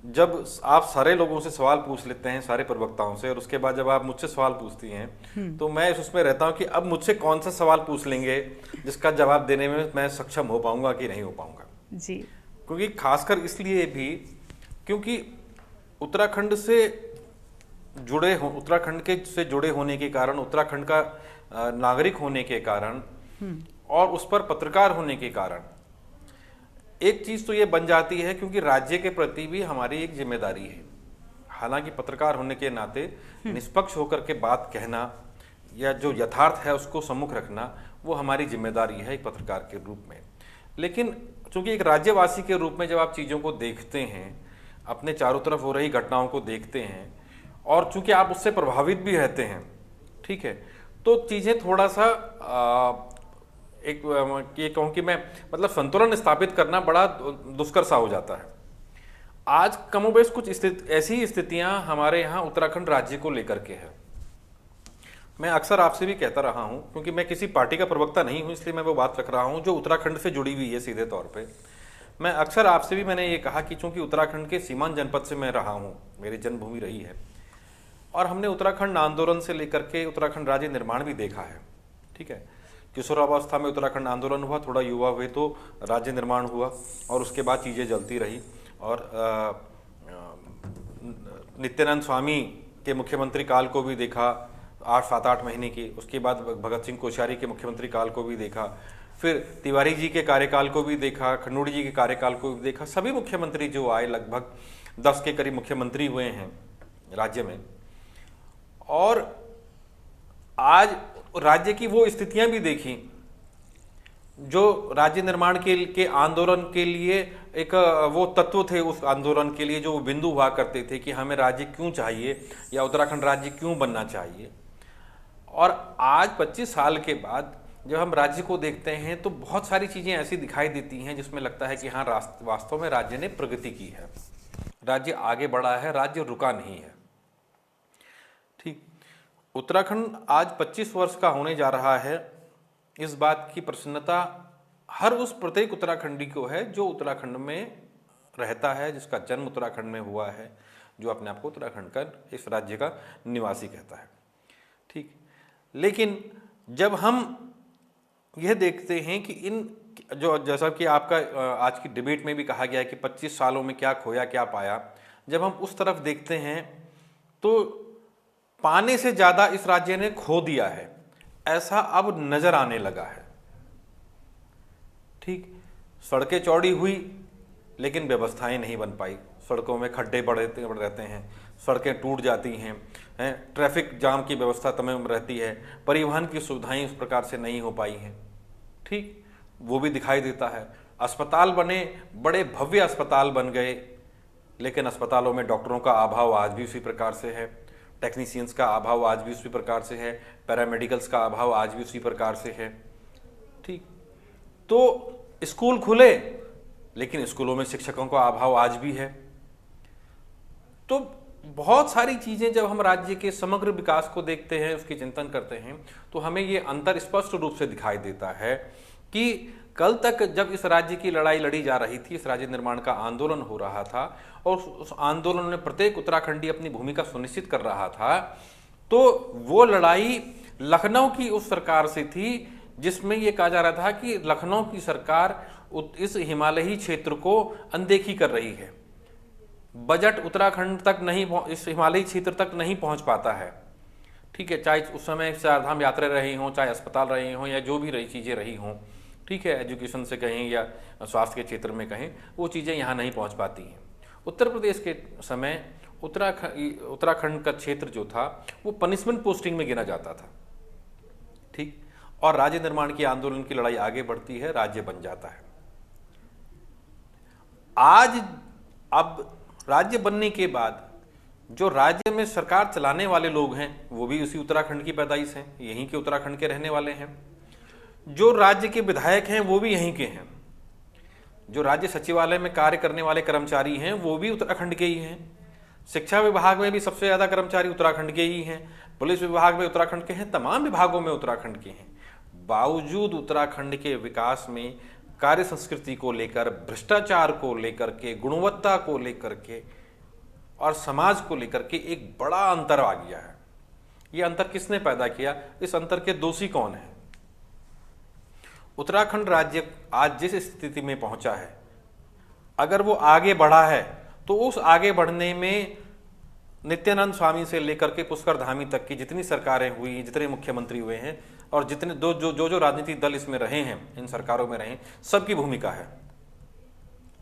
जब आप सारे लोगों से सवाल पूछ लेते हैं, सारे प्रवक्ताओं से, और उसके बाद जब आप मुझसे सवाल पूछती हैं तो मैं उसमें रहता हूं कि अब मुझसे कौन सा सवाल पूछ लेंगे जिसका जवाब देने में मैं सक्षम हो पाऊंगा कि नहीं हो पाऊंगा जी। क्योंकि खासकर इसलिए भी क्योंकि उत्तराखंड से जुड़े होने के कारण, उत्तराखंड का नागरिक होने के कारण और उस पर पत्रकार होने के कारण एक चीज तो ये बन जाती है, क्योंकि राज्य के प्रति भी हमारी एक जिम्मेदारी है। हालांकि पत्रकार होने के नाते निष्पक्ष होकर के बात कहना या जो यथार्थ है उसको सम्मुख रखना वो हमारी जिम्मेदारी है एक पत्रकार के रूप में। लेकिन चूंकि एक राज्यवासी के रूप में जब आप चीजों को देखते हैं, अपने चारों तरफ हो रही घटनाओं को देखते हैं और चूंकि आप उससे प्रभावित भी रहते हैं, ठीक है, तो चीजें थोड़ा सा ये कहूं कि मैं मतलब संतुलन स्थापित करना बड़ा दुष्कर सा हो जाता है। आज कमोबेश कुछ ऐसी स्थितियां हमारे यहाँ उत्तराखंड राज्य को लेकर के है। मैं अक्सर आपसे भी कहता रहा हूं, क्योंकि मैं किसी पार्टी का प्रवक्ता नहीं हूं, इसलिए मैं वो बात रख रहा हूं जो उत्तराखंड से जुड़ी हुई है सीधे तौर पे। मैं अक्सर आपसे भी मैंने ये कहा कि चूंकि उत्तराखंड के सीमांत जनपद से मैं रहा हूं, मेरी जन्मभूमि रही है, और हमने उत्तराखंड आंदोलन से लेकर के उत्तराखंड राज्य निर्माण भी देखा है, ठीक है। किशोरावस्था में उत्तराखंड आंदोलन हुआ, थोड़ा युवा हुए तो राज्य निर्माण हुआ, और उसके बाद चीज़ें जलती रही। और नित्यानंद स्वामी के मुख्यमंत्री काल को भी देखा 7-8 महीने की, उसके बाद भगत सिंह कोश्यारी के मुख्यमंत्री काल को भी देखा, फिर तिवारी जी के कार्यकाल को भी देखा, खन्नूड़ी जी के कार्यकाल को भी देखा। सभी मुख्यमंत्री जो आए, लगभग 10 के करीब मुख्यमंत्री हुए हैं राज्य में, और आज राज्य की वो स्थितियां भी देखी जो राज्य निर्माण के आंदोलन के लिए एक वो तत्व थे, उस आंदोलन के लिए जो बिंदु हुआ करते थे कि हमें राज्य क्यों चाहिए या उत्तराखंड राज्य क्यों बनना चाहिए। और आज 25 साल के बाद जब हम राज्य को देखते हैं तो बहुत सारी चीज़ें ऐसी दिखाई देती हैं जिसमें लगता है कि हाँ, वास्तव में राज्य ने प्रगति की है, राज्य आगे बढ़ा है, राज्य रुका नहीं है। ठीक, उत्तराखंड आज 25 वर्ष का होने जा रहा है। इस बात की प्रसन्नता हर उस प्रत्येक उत्तराखंडी को है जो उत्तराखंड में रहता है, जिसका जन्म उत्तराखंड में हुआ है, जो अपने आप को उत्तराखंड का, इस राज्य का निवासी कहता है। ठीक, लेकिन जब हम यह देखते हैं कि इन जो, जैसा कि आपका आज की डिबेट में भी कहा गया है कि 25 सालों में क्या खोया क्या पाया, जब हम उस तरफ देखते हैं तो पाने से ज़्यादा इस राज्य ने खो दिया है, ऐसा अब नजर आने लगा है। ठीक, सड़कें चौड़ी हुई लेकिन व्यवस्थाएं नहीं बन पाई, सड़कों में खड्डे बढ़ रहते हैं, सड़कें टूट जाती हैं, ट्रैफिक जाम की व्यवस्था तमाम रहती है, परिवहन की सुविधाएं उस प्रकार से नहीं हो पाई हैं। ठीक, वो भी दिखाई देता है। अस्पताल बने, बड़े भव्य अस्पताल बन गए, लेकिन अस्पतालों में डॉक्टरों का अभाव आज भी उसी प्रकार से है, टेक्नीशियंस का अभाव आज भी उसी प्रकार से है, पैरामेडिकल्स का अभाव आज भी उसी प्रकार से है। ठीक, तो स्कूल खुले लेकिन स्कूलों में शिक्षकों का अभाव आज भी है। तो बहुत सारी चीजें जब हम राज्य के समग्र विकास को देखते हैं, उसकी चिंतन करते हैं, तो हमें ये अंतर स्पष्ट रूप से दिखाई देता है कि कल तक जब इस राज्य की लड़ाई लड़ी जा रही थी, इस राज्य निर्माण का आंदोलन हो रहा था और उस आंदोलन में प्रत्येक उत्तराखंडी अपनी भूमिका सुनिश्चित कर रहा था, तो वो लड़ाई लखनऊ की उस सरकार से थी जिसमें ये कहा जा रहा था कि लखनऊ की सरकार इस हिमालयी क्षेत्र को अनदेखी कर रही है, बजट उत्तराखंड तक नहीं, इस हिमालयी क्षेत्र तक नहीं पहुंच पाता है। ठीक है, चाहे उस समय चारधाम यात्रा रही हों, चाहे अस्पताल रहे हों, या जो भी रही चीज़ें रही हों, ठीक है, एजुकेशन से कहें या स्वास्थ्य के क्षेत्र में कहें, वो चीज़ें यहाँ नहीं पहुँच पाती हैं। उत्तर प्रदेश के समय उत्तराखंड का क्षेत्र जो था वो पनिशमेंट पोस्टिंग में गिना जाता था। ठीक, और राज्य निर्माण की आंदोलन की लड़ाई आगे बढ़ती है, राज्य बन जाता है। आज अब राज्य बनने के बाद जो राज्य में सरकार चलाने वाले लोग हैं वो भी उसी उत्तराखंड की पैदाइश हैं, यहीं के उत्तराखंड के रहने वाले हैं। जो राज्य के विधायक हैं वो भी यहीं के हैं, जो राज्य सचिवालय में कार्य करने वाले कर्मचारी हैं वो भी उत्तराखंड के ही हैं, शिक्षा विभाग में भी सबसे ज्यादा कर्मचारी उत्तराखंड के ही हैं, पुलिस विभाग में उत्तराखंड के हैं, तमाम विभागों में उत्तराखंड के हैं। बावजूद उत्तराखंड के विकास में कार्य संस्कृति को लेकर, भ्रष्टाचार को लेकर के, गुणवत्ता को लेकर के और समाज को लेकर के एक बड़ा अंतर आ गया है। ये अंतर किसने पैदा किया? इस अंतर के दोषी कौन है? उत्तराखंड राज्य आज जिस स्थिति में पहुंचा है, अगर वो आगे बढ़ा है तो उस आगे बढ़ने में नित्यानंद स्वामी से लेकर के पुष्कर धामी तक की जितनी सरकारें हुई, जितने मुख्यमंत्री हुए हैं और जितने जो राजनीतिक दल इसमें रहे हैं, इन सरकारों में रहे, सबकी भूमिका है।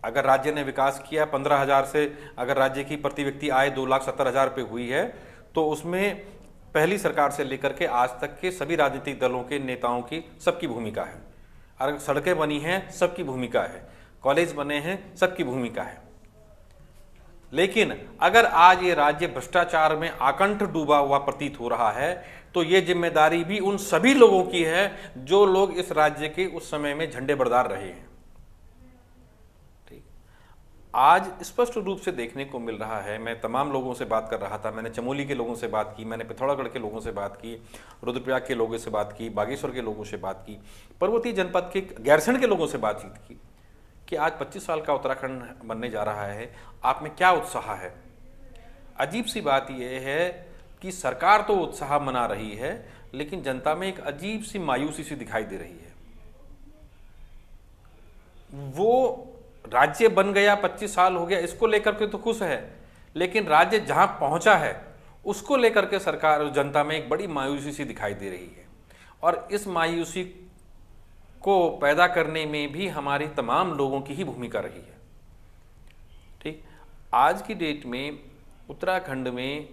अगर राज्य ने विकास किया 15,000 से, अगर राज्य की प्रति व्यक्ति आय 2,70,000 पे हुई है, तो उसमें पहली सरकार से लेकर के आज तक के सभी राजनीतिक दलों के नेताओं की सबकी भूमिका है। अगर सड़कें बनी हैं, सबकी भूमिका है, कॉलेज बने हैं, सबकी भूमिका है। लेकिन अगर आज ये राज्य भ्रष्टाचार में आकंठ डूबा हुआ प्रतीत हो रहा है, तो ये जिम्मेदारी भी उन सभी लोगों की है जो लोग इस राज्य के उस समय में झंडे बरदार रहे हैं। ठीक, आज स्पष्ट रूप से देखने को मिल रहा है। मैं तमाम लोगों से बात कर रहा था, मैंने चमोली के लोगों से बात की, मैंने पिथौरागढ़ के लोगों से बात की, रुद्रप्रयाग के लोगों से बात की, बागेश्वर के लोगों से बात की, पर्वतीय जनपद के गैरसैंण के लोगों से बातचीत की कि आज 25 साल का उत्तराखंड बनने जा रहा है, आप में क्या उत्साह है। अजीब सी बात यह है कि सरकार तो उत्साह मना रही है, लेकिन जनता में एक अजीब सी मायूसी सी दिखाई दे रही है। वो राज्य बन गया, 25 साल हो गया, इसको लेकर के तो खुश है, लेकिन राज्य जहां पहुंचा है उसको लेकर के सरकार, जनता में एक बड़ी मायूसी सी दिखाई दे रही है। और इस मायूसी को पैदा करने में भी हमारी तमाम लोगों की ही भूमिका रही है। ठीक, आज की डेट में उत्तराखंड में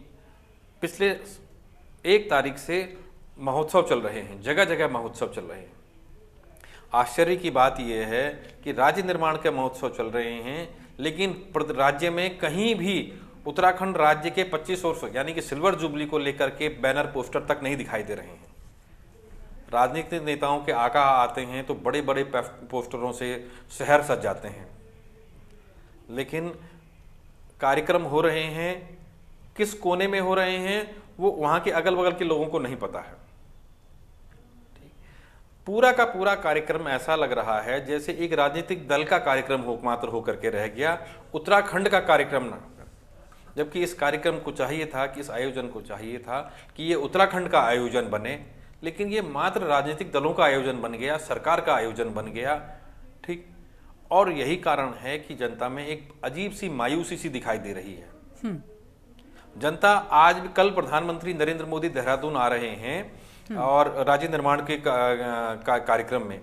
पिछले 1 तारीख से महोत्सव चल रहे हैं, जगह जगह महोत्सव चल रहे हैं। आश्चर्य की बात यह है कि राज्य निर्माण के महोत्सव चल रहे हैं, लेकिन राज्य में कहीं भी उत्तराखंड राज्य के 25 वर्ष यानी कि सिल्वर जुबली को लेकर के बैनर पोस्टर तक नहीं दिखाई दे रहे हैं। राजनीतिक नेताओं के आका आते हैं तो बड़े बड़े पोस्टरों से शहर सज जाते हैं, लेकिन कार्यक्रम हो रहे हैं किस कोने में हो रहे हैं वो वहां के अगल बगल के लोगों को नहीं पता है। पूरा का पूरा कार्यक्रम ऐसा लग रहा है जैसे एक राजनीतिक दल का कार्यक्रम मात्र होकर के रह गया, उत्तराखंड का कार्यक्रम ना, जबकि इस कार्यक्रम को चाहिए था कि इस आयोजन को चाहिए था कि ये उत्तराखंड का आयोजन बने, लेकिन ये मात्र राजनीतिक दलों का आयोजन बन गया, सरकार का आयोजन बन गया। ठीक, और यही कारण है कि जनता में एक अजीब सी मायूसी सी दिखाई दे रही है। जनता आज भी, कल प्रधानमंत्री नरेंद्र मोदी देहरादून आ रहे हैं और राज्य निर्माण के कार्यक्रम में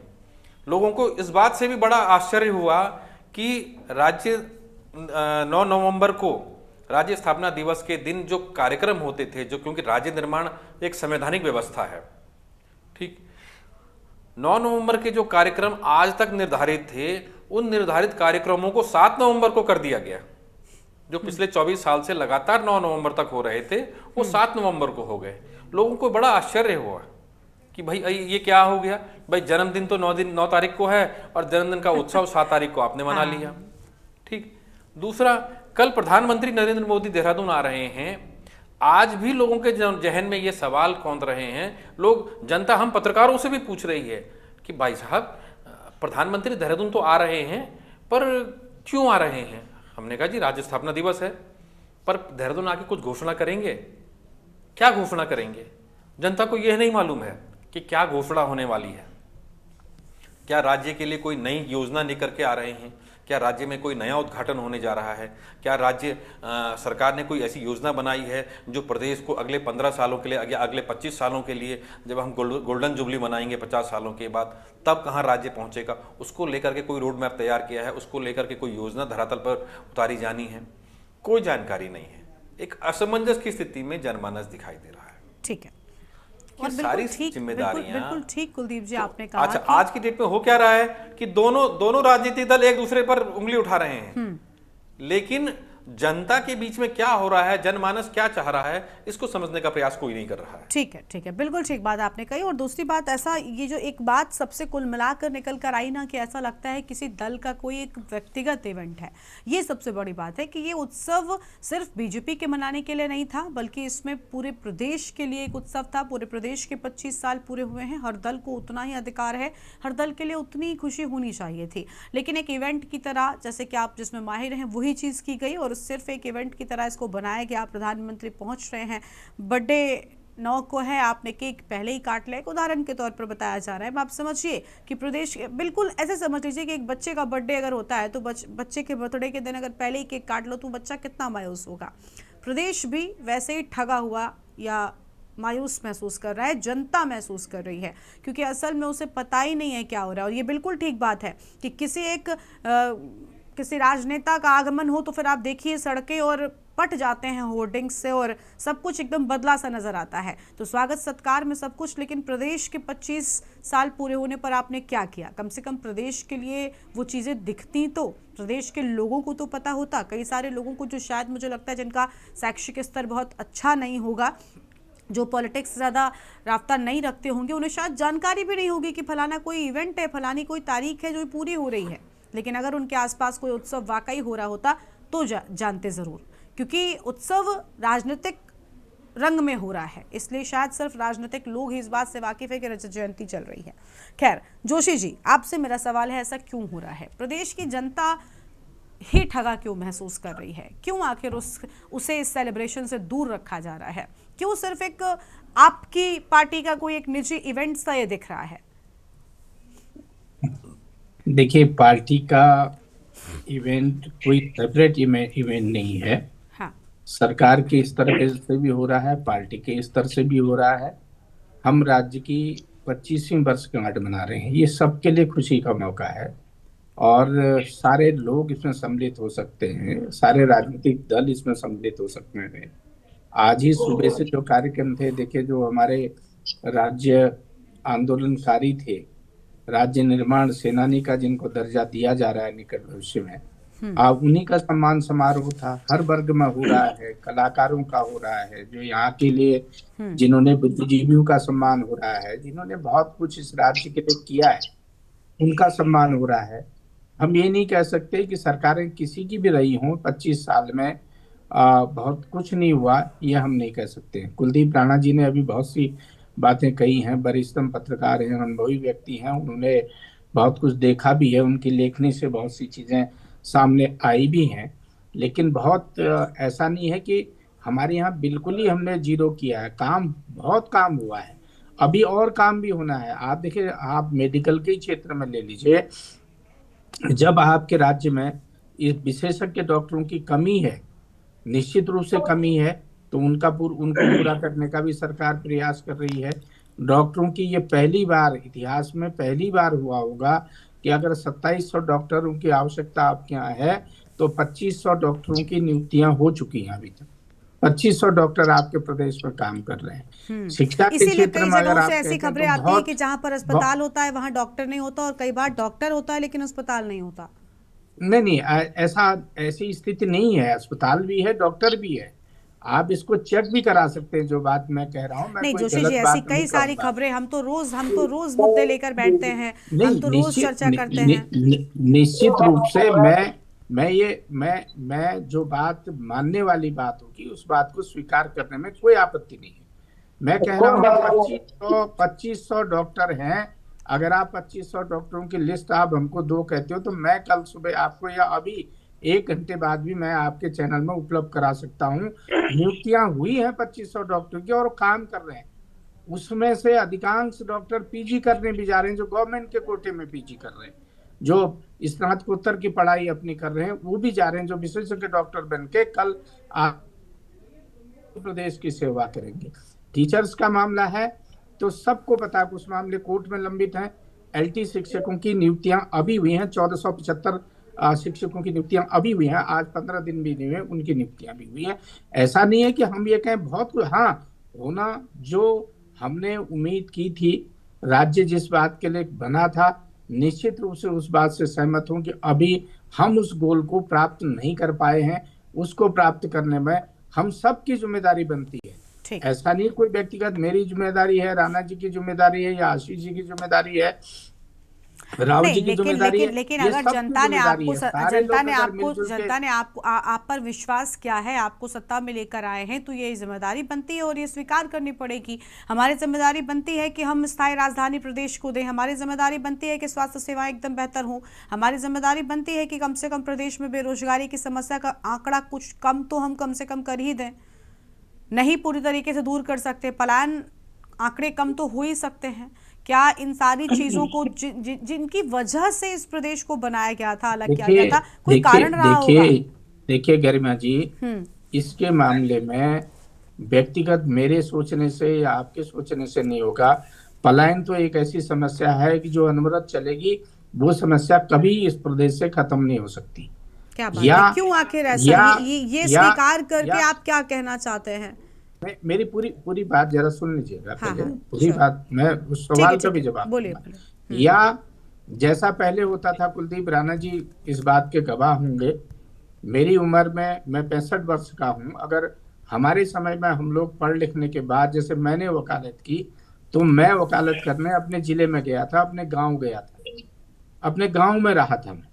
लोगों को इस बात से भी बड़ा आश्चर्य हुआ कि राज्य 9 नवंबर को राज्य स्थापना दिवस के दिन जो कार्यक्रम होते थे, जो क्योंकि राज्य निर्माण एक संवैधानिक व्यवस्था है, ठीक, 9 नवंबर के जो कार्यक्रम आज तक निर्धारित थे, उन निर्धारित कार्यक्रमों को 7 नवंबर को कर दिया गया। जो पिछले 24 साल से लगातार 9 नवंबर तक हो रहे थे, वो 7 नवंबर को हो गए। लोगों को बड़ा आश्चर्य हुआ कि भाई ये क्या हो गया। भाई जन्मदिन तो 9 तारीख को है और जन्मदिन का उत्सव 7 तारीख को आपने मना लिया। ठीक, दूसरा, कल प्रधानमंत्री नरेंद्र मोदी देहरादून आ रहे हैं। आज भी लोगों के जहन में ये सवाल कौंध रहे हैं, लोग, जनता, हम पत्रकारों से भी पूछ रही है कि भाई साहब प्रधानमंत्री देहरादून तो आ रहे हैं, पर क्यों आ रहे हैं। हमने कहा जी राज्य स्थापना दिवस है, पर देहरादून आके कुछ घोषणा करेंगे, क्या घोषणा करेंगे। जनता को यह नहीं मालूम है कि क्या घोषणा होने वाली है। क्या राज्य के लिए कोई नई योजना लेकर के आ रहे हैं, क्या राज्य में कोई नया उद्घाटन होने जा रहा है, क्या राज्य सरकार ने कोई ऐसी योजना बनाई है जो प्रदेश को अगले 15 सालों के लिए, अगले 25 सालों के लिए, जब हम गोल्डन जुबली मनाएंगे 50 सालों के बाद, तब कहाँ राज्य पहुँचेगा, उसको लेकर के कोई रोड मैप तैयार किया है, उसको लेकर के कोई योजना धरातल पर उतारी जानी है, कोई जानकारी नहीं है। एक असमंजस की स्थिति में जनमानस दिखाई दे रहा है। ठीक है, और सारी जिम्मेदारियां, बिल्कुल ठीक कुलदीप जी आपने कहा। अच्छा, आज की डेट में हो क्या रहा है कि दोनों राजनीतिक दल एक दूसरे पर उंगली उठा रहे हैं, लेकिन जनता के बीच में क्या हो रहा है, जनमानस क्या चाह रहा है, इसको समझने का प्रयास कोई नहीं कर रहा है। ठीक है, बिल्कुल ठीक बात आपने कही। और दूसरी बात, ऐसा ये जो एक बात सबसे कुल मिलाकर निकल कर आई ना, कि ऐसा लगता है किसी दल का कोई एक व्यक्तिगत इवेंट है। ये सबसे बड़ी बात है कि ये उत्सव सिर्फ बीजेपी के मनाने के लिए नहीं था, बल्कि इसमें पूरे प्रदेश के लिए एक उत्सव था। पूरे प्रदेश के 25 साल पूरे हुए हैं, हर दल को उतना ही अधिकार है, हर दल के लिए उतनी ही खुशी होनी चाहिए थी। लेकिन एक इवेंट की तरह, जैसे कि आप जिसमें माहिर हैं, वही चीज़ की गई और सिर्फ एक इवेंट की तरह इसको बनाया गया। प्रधानमंत्री पहुंच रहे हैं, बर्थडे 9 को है, आपने केक पहले ही काट लिया, एक उदाहरण के तौर पर बताया जा रहा है। आप समझिए कि प्रदेश, बिल्कुल ऐसे समझ लीजिए कि एक बच्चे का बर्थडे अगर होता है तो बच्चे के बर्थडे के दिन अगर पहले ही केक काट लो तो बच्चा कितना मायूस होगा। प्रदेश भी वैसे ही ठगा हुआ या मायूस महसूस कर रहा है, जनता महसूस कर रही है, क्योंकि असल में उसे पता ही नहीं है क्या हो रहा है। और ये बिल्कुल ठीक बात है कि किसी राजनेता का आगमन हो तो फिर आप देखिए सड़कें और पट जाते हैं होर्डिंग्स से और सब कुछ एकदम बदला सा नजर आता है। तो स्वागत सत्कार में सब कुछ, लेकिन प्रदेश के 25 साल पूरे होने पर आपने क्या किया? कम से कम प्रदेश के लिए वो चीज़ें दिखती तो प्रदेश के लोगों को तो पता होता। कई सारे लोगों को जो शायद मुझे लगता है जिनका शैक्षिक स्तर बहुत अच्छा नहीं होगा, जो पॉलिटिक्स से ज़्यादा राब्ता नहीं रखते होंगे, उन्हें शायद जानकारी भी नहीं होगी कि फलाना कोई इवेंट है, फलानी कोई तारीख है जो पूरी हो रही है। लेकिन अगर उनके आसपास कोई उत्सव वाकई हो रहा होता तो जानते ज़रूर, क्योंकि उत्सव राजनीतिक रंग में हो रहा है, इसलिए शायद सिर्फ राजनीतिक लोग ही इस बात से वाकिफ है कि रजत जयंती चल रही है। खैर जोशी जी, आपसे मेरा सवाल है, ऐसा क्यों हो रहा है? प्रदेश की जनता ही ठगा क्यों महसूस कर रही है? क्यों आखिर उसे इस सेलिब्रेशन से दूर रखा जा रहा है? क्यों सिर्फ एक आपकी पार्टी का कोई एक निजी इवेंट सा ये दिख रहा है? देखिए, पार्टी का इवेंट कोई सेपरेट इवेंट नहीं है। हाँ। सरकार के स्तर से भी हो रहा है, पार्टी के स्तर से भी हो रहा है। हम राज्य की 25वीं वर्षगांठ मना रहे हैं, ये सबके लिए खुशी का मौका है और सारे लोग इसमें सम्मिलित हो सकते हैं, सारे राजनीतिक दल इसमें सम्मिलित हो सकते हैं। आज ही सुबह से जो कार्यक्रम थे, देखिए, जो हमारे राज्य आंदोलनकारी थे, राज्य निर्माण सेनानी का जिनको दर्जा दिया जा रहा है निकट भविष्य में, उन्हीं का सम्मान समारोह था। हर वर्ग में हो रहा है, कलाकारों का हो रहा है, जो यहाँ के लिए जिन्होंने बुद्धिजीवियों का सम्मान हो रहा है, जिन्होंने बहुत कुछ इस राज्य के लिए किया है, उनका सम्मान हो रहा है। हम ये नहीं कह सकते कि सरकारें किसी की भी रही हों 25 साल में बहुत कुछ नहीं हुआ, ये हम नहीं कह सकते। कुलदीप राणा जी ने अभी बहुत सी बातें कही हैं, वरिष्ठतम पत्रकार हैं, अनुभवी व्यक्ति हैं, उन्होंने बहुत कुछ देखा भी है, उनकी लेखनी से बहुत सी चीज़ें सामने आई भी हैं। लेकिन बहुत ऐसा नहीं है कि हमारे यहाँ बिल्कुल ही हमने जीरो किया है, बहुत काम हुआ है, अभी और काम भी होना है। आप देखिए, आप मेडिकल के क्षेत्र में ले लीजिए, जब आपके राज्य में इस विशेषज्ञ डॉक्टरों की कमी है, निश्चित रूप से कमी है, तो उनको पूरा करने का भी सरकार प्रयास कर रही है। डॉक्टरों की ये पहली बार, इतिहास में पहली बार हुआ होगा कि अगर 2700 डॉक्टरों की आवश्यकता आपके यहाँ है तो 2500 डॉक्टरों की नियुक्तियां हो चुकी हैं। अभी तक 2500 डॉक्टर आपके प्रदेश में काम कर रहे हैं। शिक्षा के क्षेत्र में अगर आप ऐसी खबरें आती है कि जहां पर अस्पताल होता है वहां डॉक्टर नहीं होता, और कई बार डॉक्टर होता है लेकिन अस्पताल नहीं होता। नहीं, ऐसी स्थिति नहीं है, अस्पताल भी है, डॉक्टर भी है, आप इसको चेक भी करा सकते हैं। जो बात मैं कह रहा हूँ, नहीं जोशी जी, ऐसी कई सारी खबरें, हम तो रोज मुद्दे लेकर बैठते हैं, हम तो रोज चर्चा करते हैं। निश्चित रूप से मैं जो बात मानने वाली बात होगी उस बात को स्वीकार करने में कोई आपत्ति नहीं है। मैं कह रहा हूँ 2500 डॉक्टर हैं, अगर आप 2500 डॉक्टरों की लिस्ट आप हमको 2 कहते हो तो मैं कल सुबह आपको, या अभी 1 घंटे बाद भी मैं आपके चैनल में उपलब्ध करा सकता हूँ। नियुक्तियां हुई हैं 2500 डॉक्टर की और काम कर रहे हैं। उसमें से अधिकांश डॉक्टर पीजी करने भी जा रहे हैं, जो गवर्नमेंट के कोटे में पीजी कर रहे हैं, जो स्नातकोत्तर की पढ़ाई अपनी कर रहे हैं, वो भी जा रहे हैं, जो विशेषज्ञ डॉक्टर बन के कल प्रदेश की सेवा करेंगे। टीचर्स का मामला है तो सबको पता है, कुछ मामले कोर्ट में लंबित हैं। एलटी शिक्षकों की नियुक्तियां अभी हुई हैं, 1475 शिक्षकों की नियुक्तियां अभी हुई हैं, आज 15 दिन भी नहीं हुए, उनकी नियुक्तियां भी हुई हैं। ऐसा नहीं है कि हम ये कहें बहुत कुछ, हाँ होना जो हमने उम्मीद की थी, राज्य जिस बात के लिए बना था, निश्चित रूप से उस बात से सहमत हूं कि अभी हम उस गोल को प्राप्त नहीं कर पाए हैं। उसको प्राप्त करने में हम सबकी जिम्मेदारी बनती है। ऐसा नहीं कोई व्यक्तिगत मेरी जिम्मेदारी है, राणा जी की जिम्मेदारी है या आशीष जी की जिम्मेदारी है, राव जी की जिम्मेदारी है। लेकिन अगर जनता ने आप पर विश्वास किया है, आपको सत्ता में लेकर आए हैं, तो ये जिम्मेदारी बनती है और ये स्वीकार करनी पड़ेगी। हमारी जिम्मेदारी बनती है कि हम स्थायी राजधानी प्रदेश को दें, हमारी जिम्मेदारी बनती है कि स्वास्थ्य सेवाएं एकदम बेहतर हों, हमारी जिम्मेदारी बनती है कि कम से कम प्रदेश में बेरोजगारी की समस्या का आंकड़ा कुछ कम तो हम कम से कम कर ही दें। नहीं पूरी तरीके से दूर कर सकते, पलायन आंकड़े कम तो हो ही सकते हैं। क्या इन सारी चीजों को जिनकी वजह से इस प्रदेश को बनाया गया था, अलग किया गया था, कोई कारण रहा होगा? देखिए गरिमा जी, इसके मामले में व्यक्तिगत मेरे सोचने से या आपके सोचने से नहीं होगा। पलायन तो एक ऐसी समस्या है कि जो अनवरत चलेगी, वो समस्या कभी इस प्रदेश से खत्म नहीं हो सकती। क्या बात है? क्यों आखिर ऐसा? ये स्वीकार करके आप क्या कहना चाहते हैं? मेरी पूरी बात जरा सुन लीजिएगा पहले। पूरी बात, मैं उस सवाल का भी जवाब दूंगा। या जैसा पहले होता था, कुलदीप राणा जी इस बात के गवाह होंगे, मेरी उम्र में मैं 65 वर्ष का हूं। अगर हमारे समय में हम लोग पढ़ लिखने के बाद, जैसे मैंने वकालत की, तो मैं वकालत करने अपने जिले में गया था, अपने गांव गया था, अपने गांव में रहा था मैं।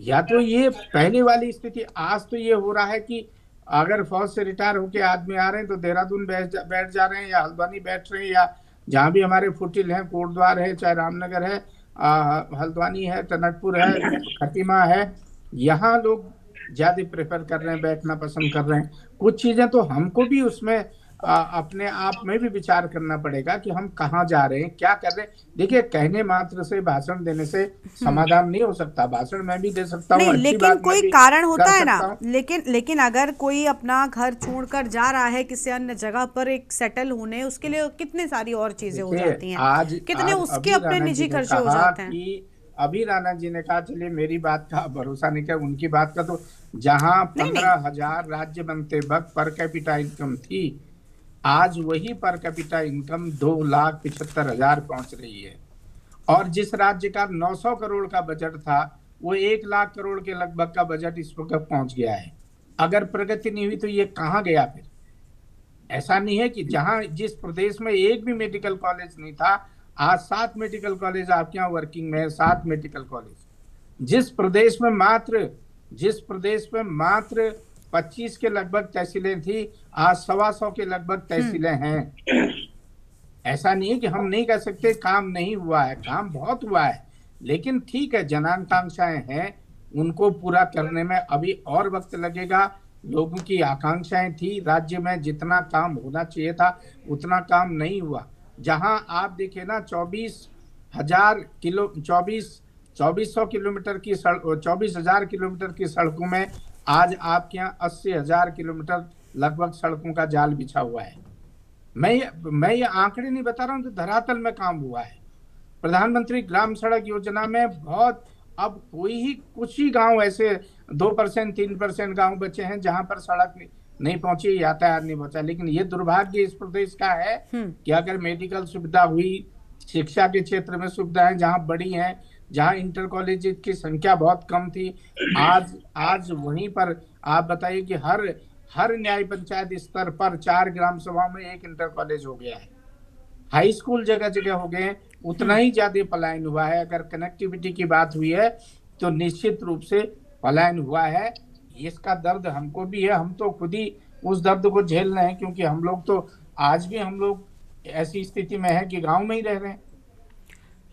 या तो ये पहले वाली स्थिति, आज तो ये हो रहा है कि अगर फौज से रिटायर होके आदमी आ रहे हैं तो देहरादून बैठ जा रहे हैं, या हल्द्वानी बैठ रहे हैं, या जहाँ भी हमारे फुटिल हैं, कोटद्वार है, चाहे रामनगर है, हल्द्वानी है, टनकपुर है, खटीमा है, यहाँ लोग ज्यादा प्रेफर कर रहे हैं, बैठना पसंद कर रहे हैं। कुछ चीजें तो हमको भी उसमें अपने आप में भी विचार करना पड़ेगा कि हम कहाँ जा रहे हैं, क्या कर रहे हैं। देखिए, कहने मात्र से, भाषण देने से समाधान नहीं हो सकता। भाषण मैं भी दे सकता हूँ, लेकिन कोई कारण होता है ना। लेकिन अगर कोई अपना घर छोड़कर जा रहा है किसी अन्य जगह पर एक सेटल होने, उसके लिए कितनी सारी और चीजें हो जाती हैं, कितने उसके अपने निजी खर्चे हो जाते हैं। अभी राणा जी ने कहा, चलिए मेरी बात का भरोसा नहीं किया, उनकी बात का तो, जहाँ 15,000 राज्य बनते वक्त पर कैपिटा इनकम थी, आज वही पर कैपिटा इनकम 2,75,000 पहुंच रही है। और जिस राज्य का 900 करोड़ का बजट था, वो 1 लाख करोड़ के लगभग का बजट इस वक्त पहुंच गया है। अगर प्रगति नहीं हुई तो ये कहाँ गया फिर? ऐसा नहीं है कि जहां जिस प्रदेश में एक भी मेडिकल कॉलेज नहीं था, आज 7 मेडिकल कॉलेज आपके यहाँ वर्किंग में है, 7 मेडिकल कॉलेज। जिस प्रदेश में मात्र 25 के लगभग तहसीलें थी, आज 125 के लगभग तहसीलें हैं। ऐसा नहीं है कि हम नहीं कह सकते काम नहीं हुआ है, काम बहुत हुआ है, लेकिन ठीक है, जनाकांक्षाएं हैं, उनको पूरा करने में अभी और वक्त लगेगा। लोगों की आकांक्षाएं थी, राज्य में जितना काम होना चाहिए था उतना काम नहीं हुआ। जहां आप देखिए ना, 24,000 किलोमीटर की 24,000 किलोमीटर की सड़कों में आज आपके यहाँ 80,000 किलोमीटर लगभग सड़कों का जाल बिछा हुआ है। मैं ये आंकड़े नहीं बता रहा हूँ, तो धरातल में काम हुआ है। प्रधानमंत्री ग्राम सड़क योजना में बहुत, अब कुछ ही गांव ऐसे 2%, 3% गांव बचे हैं जहां पर सड़क नहीं पहुंची, यातायात नहीं पहुंचा। लेकिन ये दुर्भाग्य इस प्रदेश का है कि अगर मेडिकल सुविधा हुई, शिक्षा के क्षेत्र में सुविधाएं जहां बड़ी हैं, जहां इंटर कॉलेज की संख्या बहुत कम थी, आज वहीं पर आप बताइए कि हर न्याय पंचायत स्तर पर 4 ग्राम सभाओं में 1 इंटर कॉलेज हो गया है। हाई स्कूल जगह जगह हो गए हैं। उतना ही ज्यादा पलायन हुआ है। अगर कनेक्टिविटी की बात हुई है तो निश्चित रूप से पलायन हुआ है। इसका दर्द हमको भी है, हम तो खुद ही उस दर्द को झेल रहे हैं, क्योंकि हम लोग तो आज भी हम लोग ऐसी स्थिति में है कि गांव में ही रह रहे हैं।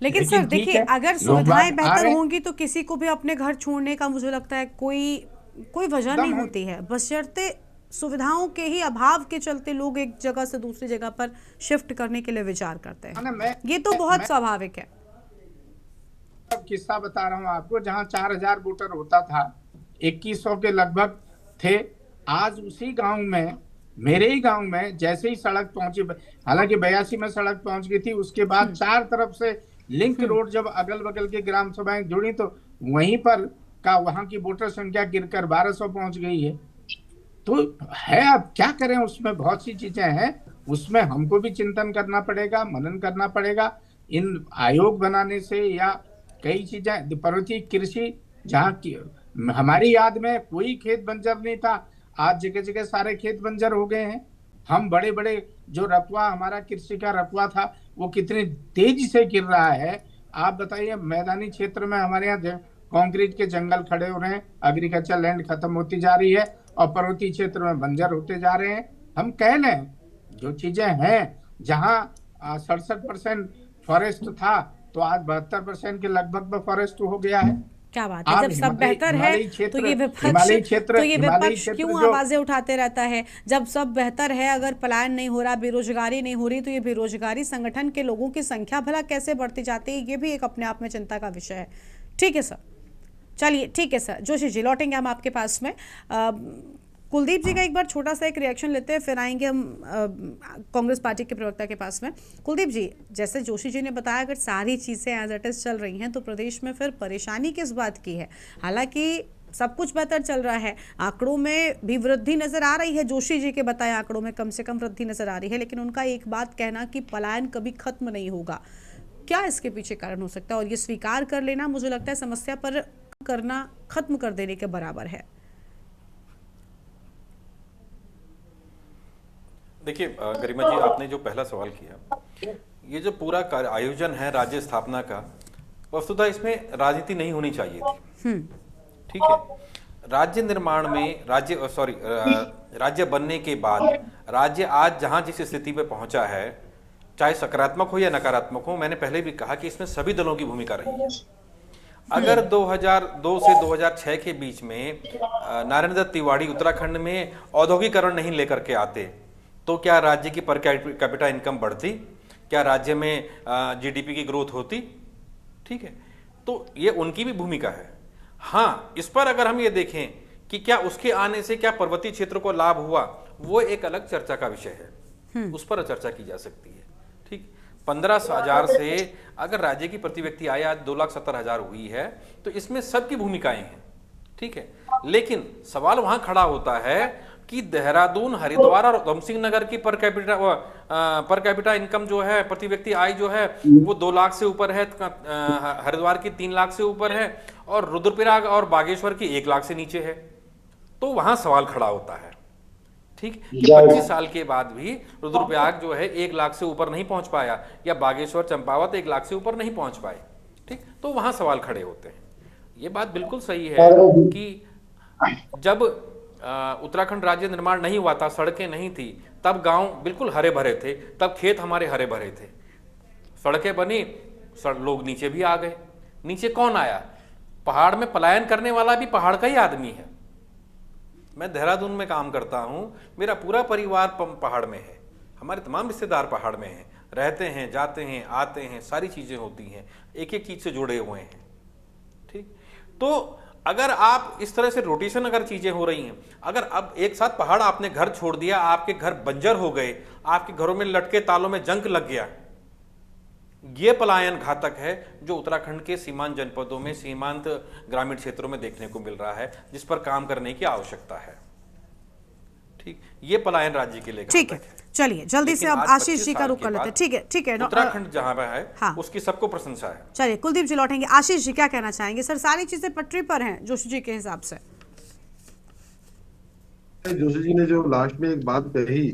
लेकिन सर देखिए, अगर सुविधाएं बेहतर होंगी तो किसी को भी अपने घर छोड़ने का मुझे लगता है कोई वजह नहीं होती है, बशर्ते सुविधाओं के ही अभाव के चलते लोग एक जगह से दूसरी जगह पर शिफ्ट करने के लिए विचार करते हैं। ये तो बहुत स्वाभाविक है। किस्सा बता रहा हूँ आपको, जहाँ 4,000 वोटर होता था, 2,100 के लगभग थे। आज उसी गांव में, मेरे ही गांव में, जैसे ही सड़क पहुंची, हालांकि 82 में सड़क पहुंच गई थी, उसके बाद 4 तरफ से लिंक रोड जब अगल बगल के ग्राम सभाएं जुड़ी, तो वहीं पर वहां की वोटर संख्या गिरकर 1,200 पहुंच गई है। तो है, अब क्या करें, उसमें बहुत सी चीजें हैं, उसमें हमको भी चिंतन करना पड़ेगा, मनन करना पड़ेगा। इन आयोग बनाने से या कई चीजें, पर्वतीय कृषि, जहाँ की हमारी याद में कोई खेत बंजर नहीं था, आज जगह जगह सारे खेत बंजर हो गए हैं। हम बड़े बड़े जो रकबा हमारा कृषि का रकबा था वो कितनी तेजी से गिर रहा है। आप बताइए, मैदानी क्षेत्र में हमारे यहाँ कंक्रीट के जंगल खड़े हो रहे हैं, एग्रीकल्चर लैंड खत्म होती जा रही है और पर्वतीय क्षेत्र में बंजर होते जा रहे हैं। हम कह लें जो चीजें हैं, जहाँ 67% फॉरेस्ट था तो आज 72% के लगभग में फॉरेस्ट हो गया है। क्या बात है, जब सब बेहतर है तो ये विपक्ष क्यों आवाजें उठाते रहता है? जब सब बेहतर है, अगर पलायन नहीं हो रहा, बेरोजगारी नहीं हो रही, तो ये बेरोजगारी संगठन के लोगों की संख्या भला कैसे बढ़ती जाती है? ये भी एक अपने आप में चिंता का विषय है। ठीक है सर, चलिए ठीक है सर। जोशी जी, लौटेंगे हम आपके पास में। कुलदीप जी का एक बार छोटा सा एक रिएक्शन लेते हैं, फिर आएंगे हम कांग्रेस पार्टी के प्रवक्ता के पास में। कुलदीप जी, जैसे जोशी जी ने बताया, अगर सारी चीज़ें एज इट इज़ चल रही हैं तो प्रदेश में फिर परेशानी किस बात की है? हालांकि सब कुछ बेहतर चल रहा है, आंकड़ों में भी वृद्धि नज़र आ रही है, जोशी जी के बताए आंकड़ों में कम से कम वृद्धि नज़र आ रही है, लेकिन उनका एक बात कहना कि पलायन कभी खत्म नहीं होगा। क्या इसके पीछे कारण हो सकता है? और ये स्वीकार कर लेना मुझे लगता है समस्या पर करना खत्म कर देने के बराबर है। देखिए गरिमा जी, आपने जो पहला सवाल किया, ये जो पूरा आयोजन है राज्य स्थापना का, वस्तुतः इसमें राजनीति नहीं होनी चाहिए थी। ठीक है, राज्य निर्माण में राज्य बनने के बाद राज्य आज जहां जिस स्थिति पे पहुंचा है, चाहे सकारात्मक हो या नकारात्मक हो, मैंने पहले भी कहा कि इसमें सभी दलों की भूमिका रही है। अगर 2002 से 2006 के बीच में नारायण दत्त तिवारी उत्तराखंड में औद्योगिकरण नहीं लेकर के आते तो क्या राज्य की पर कैपिटा इनकम बढ़ती? क्या राज्य में जीडीपी की ग्रोथ होती? ठीक है, तो ये उनकी भी भूमिका है। हाँ, इस पर अगर हम ये देखें कि क्या उसके आने से क्या पर्वतीय क्षेत्र को लाभ हुआ, वो एक अलग चर्चा का विषय है, उस पर चर्चा की जा सकती है। ठीक, 15,000 से अगर राज्य की प्रति व्यक्ति आय आज 2,70,000 हुई है तो इसमें सबकी भूमिकाएं हैं। ठीक है, लेकिन सवाल वहां खड़ा होता है कि देहरादून, हरिद्वार और उधमसिंह नगर की पर कैपिटा इनकम जो है, प्रति व्यक्ति आय जो है, वो 2 लाख से ऊपर है, हरिद्वार की 3 लाख से ऊपर है और रुद्रप्रयाग और बागेश्वर की 1 लाख से नीचे है। तो वहां सवाल खड़ा होता है, ठीक, कि 25 साल के बाद भी रुद्रप्रयाग जो है 1 लाख से ऊपर नहीं पहुंच पाया, या बागेश्वर चंपावत 1 लाख से ऊपर नहीं पहुंच पाए। ठीक, तो वहां सवाल खड़े होते हैं। ये बात बिल्कुल सही है कि जब उत्तराखंड राज्य निर्माण नहीं हुआ था, सड़कें नहीं थी, तब गांव बिल्कुल हरे भरे थे, तब खेत हमारे हरे भरे थे, सड़कें बनी, लोग नीचे भी आ गए। नीचे कौन आया? पहाड़ में पलायन करने वाला भी पहाड़ का ही आदमी है। मैं देहरादून में काम करता हूं, मेरा पूरा परिवार पहाड़ में है, हमारे तमाम रिश्तेदार पहाड़ में हैं, रहते हैं, जाते हैं, आते हैं, सारी चीजें होती हैं, एक एक चीज से जुड़े हुए हैं। ठीक, तो अगर आप इस तरह से रोटेशन अगर चीजें हो रही हैं, अगर अब एक साथ पहाड़ आपने घर छोड़ दिया, आपके घर बंजर हो गए, आपके घरों में लटके तालों में जंग लग गया, ये पलायन घातक है जो उत्तराखंड के सीमांत जनपदों में, सीमांत ग्रामीण क्षेत्रों में देखने को मिल रहा है, जिस पर काम करने की आवश्यकता है। ठीक, ये पलायन राज्य के लिए ठीक है। चलिए जल्दी से अब आशीष जी का रुख कर लेते हैं। ठीक है, ठीक है, उत्तराखंड जहां पर है, हाँ, उसकी सबको प्रशंसा है। चलिए कुलदीप जी लौटेंगे। आशीष जी क्या कहना चाहेंगे? सर सारी चीजें पटरी पर हैं जोशी जी के हिसाब से। जोशी जी ने जो लास्ट में एक बात कही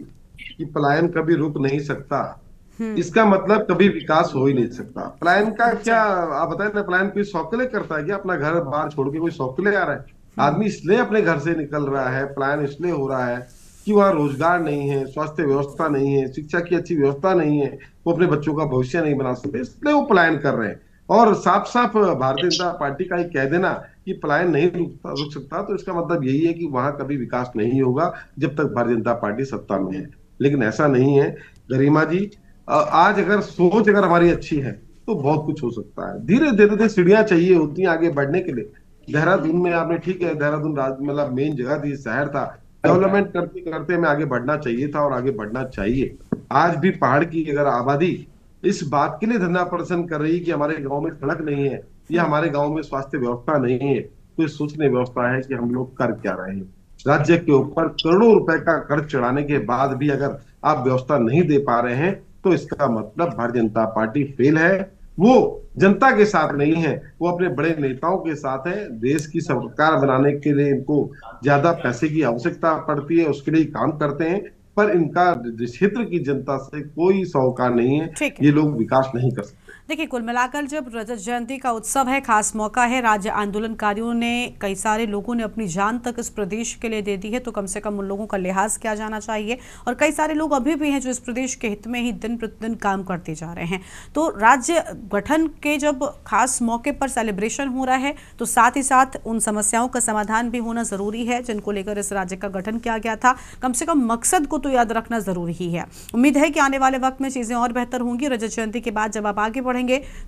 कि पलायन कभी रुक नहीं सकता, इसका मतलब कभी विकास हो ही नहीं सकता। पलायन का क्या आप बताएं ना, पलायन कोई शौक के लिए करता है क्या? अपना घर बाहर छोड़ के कोई शौक के लिए आ रहा है? आदमी इसलिए अपने घर से निकल रहा है, पलायन इसलिए हो रहा है कि वहाँ रोजगार नहीं है, स्वास्थ्य व्यवस्था नहीं है, शिक्षा की अच्छी व्यवस्था नहीं है, वो अपने बच्चों का भविष्य नहीं बना सकते, इसलिए वो पलायन कर रहे हैं। और साफ साफ भारतीय जनता पार्टी का ही कह देना कि पलायन नहीं रुक सकता, तो इसका मतलब यही है कि वहां कभी विकास नहीं होगा जब तक भारतीय जनता पार्टी सत्ता में है। लेकिन ऐसा नहीं है गरिमा जी, आज अगर सोच अगर हमारी अच्छी है तो बहुत कुछ हो सकता है। धीरे धीरे सीढ़ियां चाहिए होती हैं आगे बढ़ने के लिए। देहरादून में आपने ठीक है, देहरादून मतलब मेन जगह थी, शहर था, डेवलपमेंट करते करते हमें आगे बढ़ना चाहिए था और आगे बढ़ना चाहिए। आज भी पहाड़ की अगर आबादी इस बात के लिए धरना प्रदर्शन कर रही है कि हमारे गांव में सड़क नहीं है या हमारे गांव में स्वास्थ्य व्यवस्था नहीं है, तो ये सोचने व्यवस्था है कि हम लोग कर क्या रहे हैं। राज्य के ऊपर करोड़ों रुपए का कर्ज चढ़ाने के बाद भी अगर आप व्यवस्था नहीं दे पा रहे हैं तो इसका मतलब भारतीय जनता पार्टी फेल है। वो जनता के साथ नहीं है, वो अपने बड़े नेताओं के साथ है। देश की सरकार बनाने के लिए इनको ज्यादा पैसे की आवश्यकता पड़ती है, उसके लिए काम करते हैं, पर इनका क्षेत्र की जनता से कोई सरोकार नहीं है। ये लोग विकास नहीं कर सकते। देखिए, कुल मिलाकर जब रजत जयंती का उत्सव है, खास मौका है, राज्य आंदोलनकारियों ने, कई सारे लोगों ने अपनी जान तक इस प्रदेश के लिए दे दी है, तो कम से कम उन लोगों का लिहाज किया जाना चाहिए। और कई सारे लोग अभी भी हैं जो इस प्रदेश के हित में ही दिन प्रतिदिन काम करते जा रहे हैं। तो राज्य गठन के जब खास मौके पर सेलिब्रेशन हो रहा है, तो साथ ही साथ उन समस्याओं का समाधान भी होना जरूरी है जिनको लेकर इस राज्य का गठन किया गया था। कम से कम मकसद को तो याद रखना जरूरी ही है। उम्मीद है कि आने वाले वक्त में चीजें और बेहतर होंगी। रजत जयंती के बाद जब आप आगे बढ़ेंगे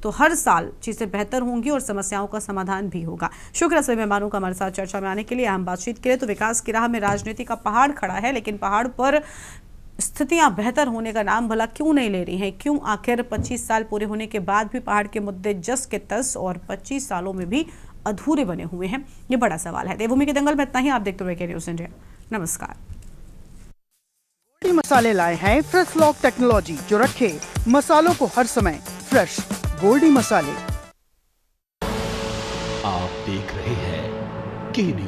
तो हर साल चीजें बेहतर होंगी और समस्याओं का समाधान भी होगा। शुक्र सभी मेहमानों का हमारे साथ चर्चा में आने के लिए, अहम बातचीत के लिए। तो विकास की राह में राजनीति का पहाड़ खड़ा है, लेकिन पहाड़ पर स्थितियां बेहतर होने का नाम भला क्यों नहीं ले रही हैं? क्यों आखिर 25 साल पूरे होने के बाद भी पहाड़ के मुद्दे जस के तस और 25 सालों में भी अधूरे बने हुए हैं? ये बड़ा सवाल है। देवभूमि के दंगल में इतना ही। आप देखते रहिए न्यूज़ इंडिया। नमस्कार। मसाले लाए हैं फ्रेश लॉक टेक्नोलॉजी, जो रखे मसालों को हर समय फ्रेश। गोल्डी मसाले। आप देख रहे हैं के न्यूज़।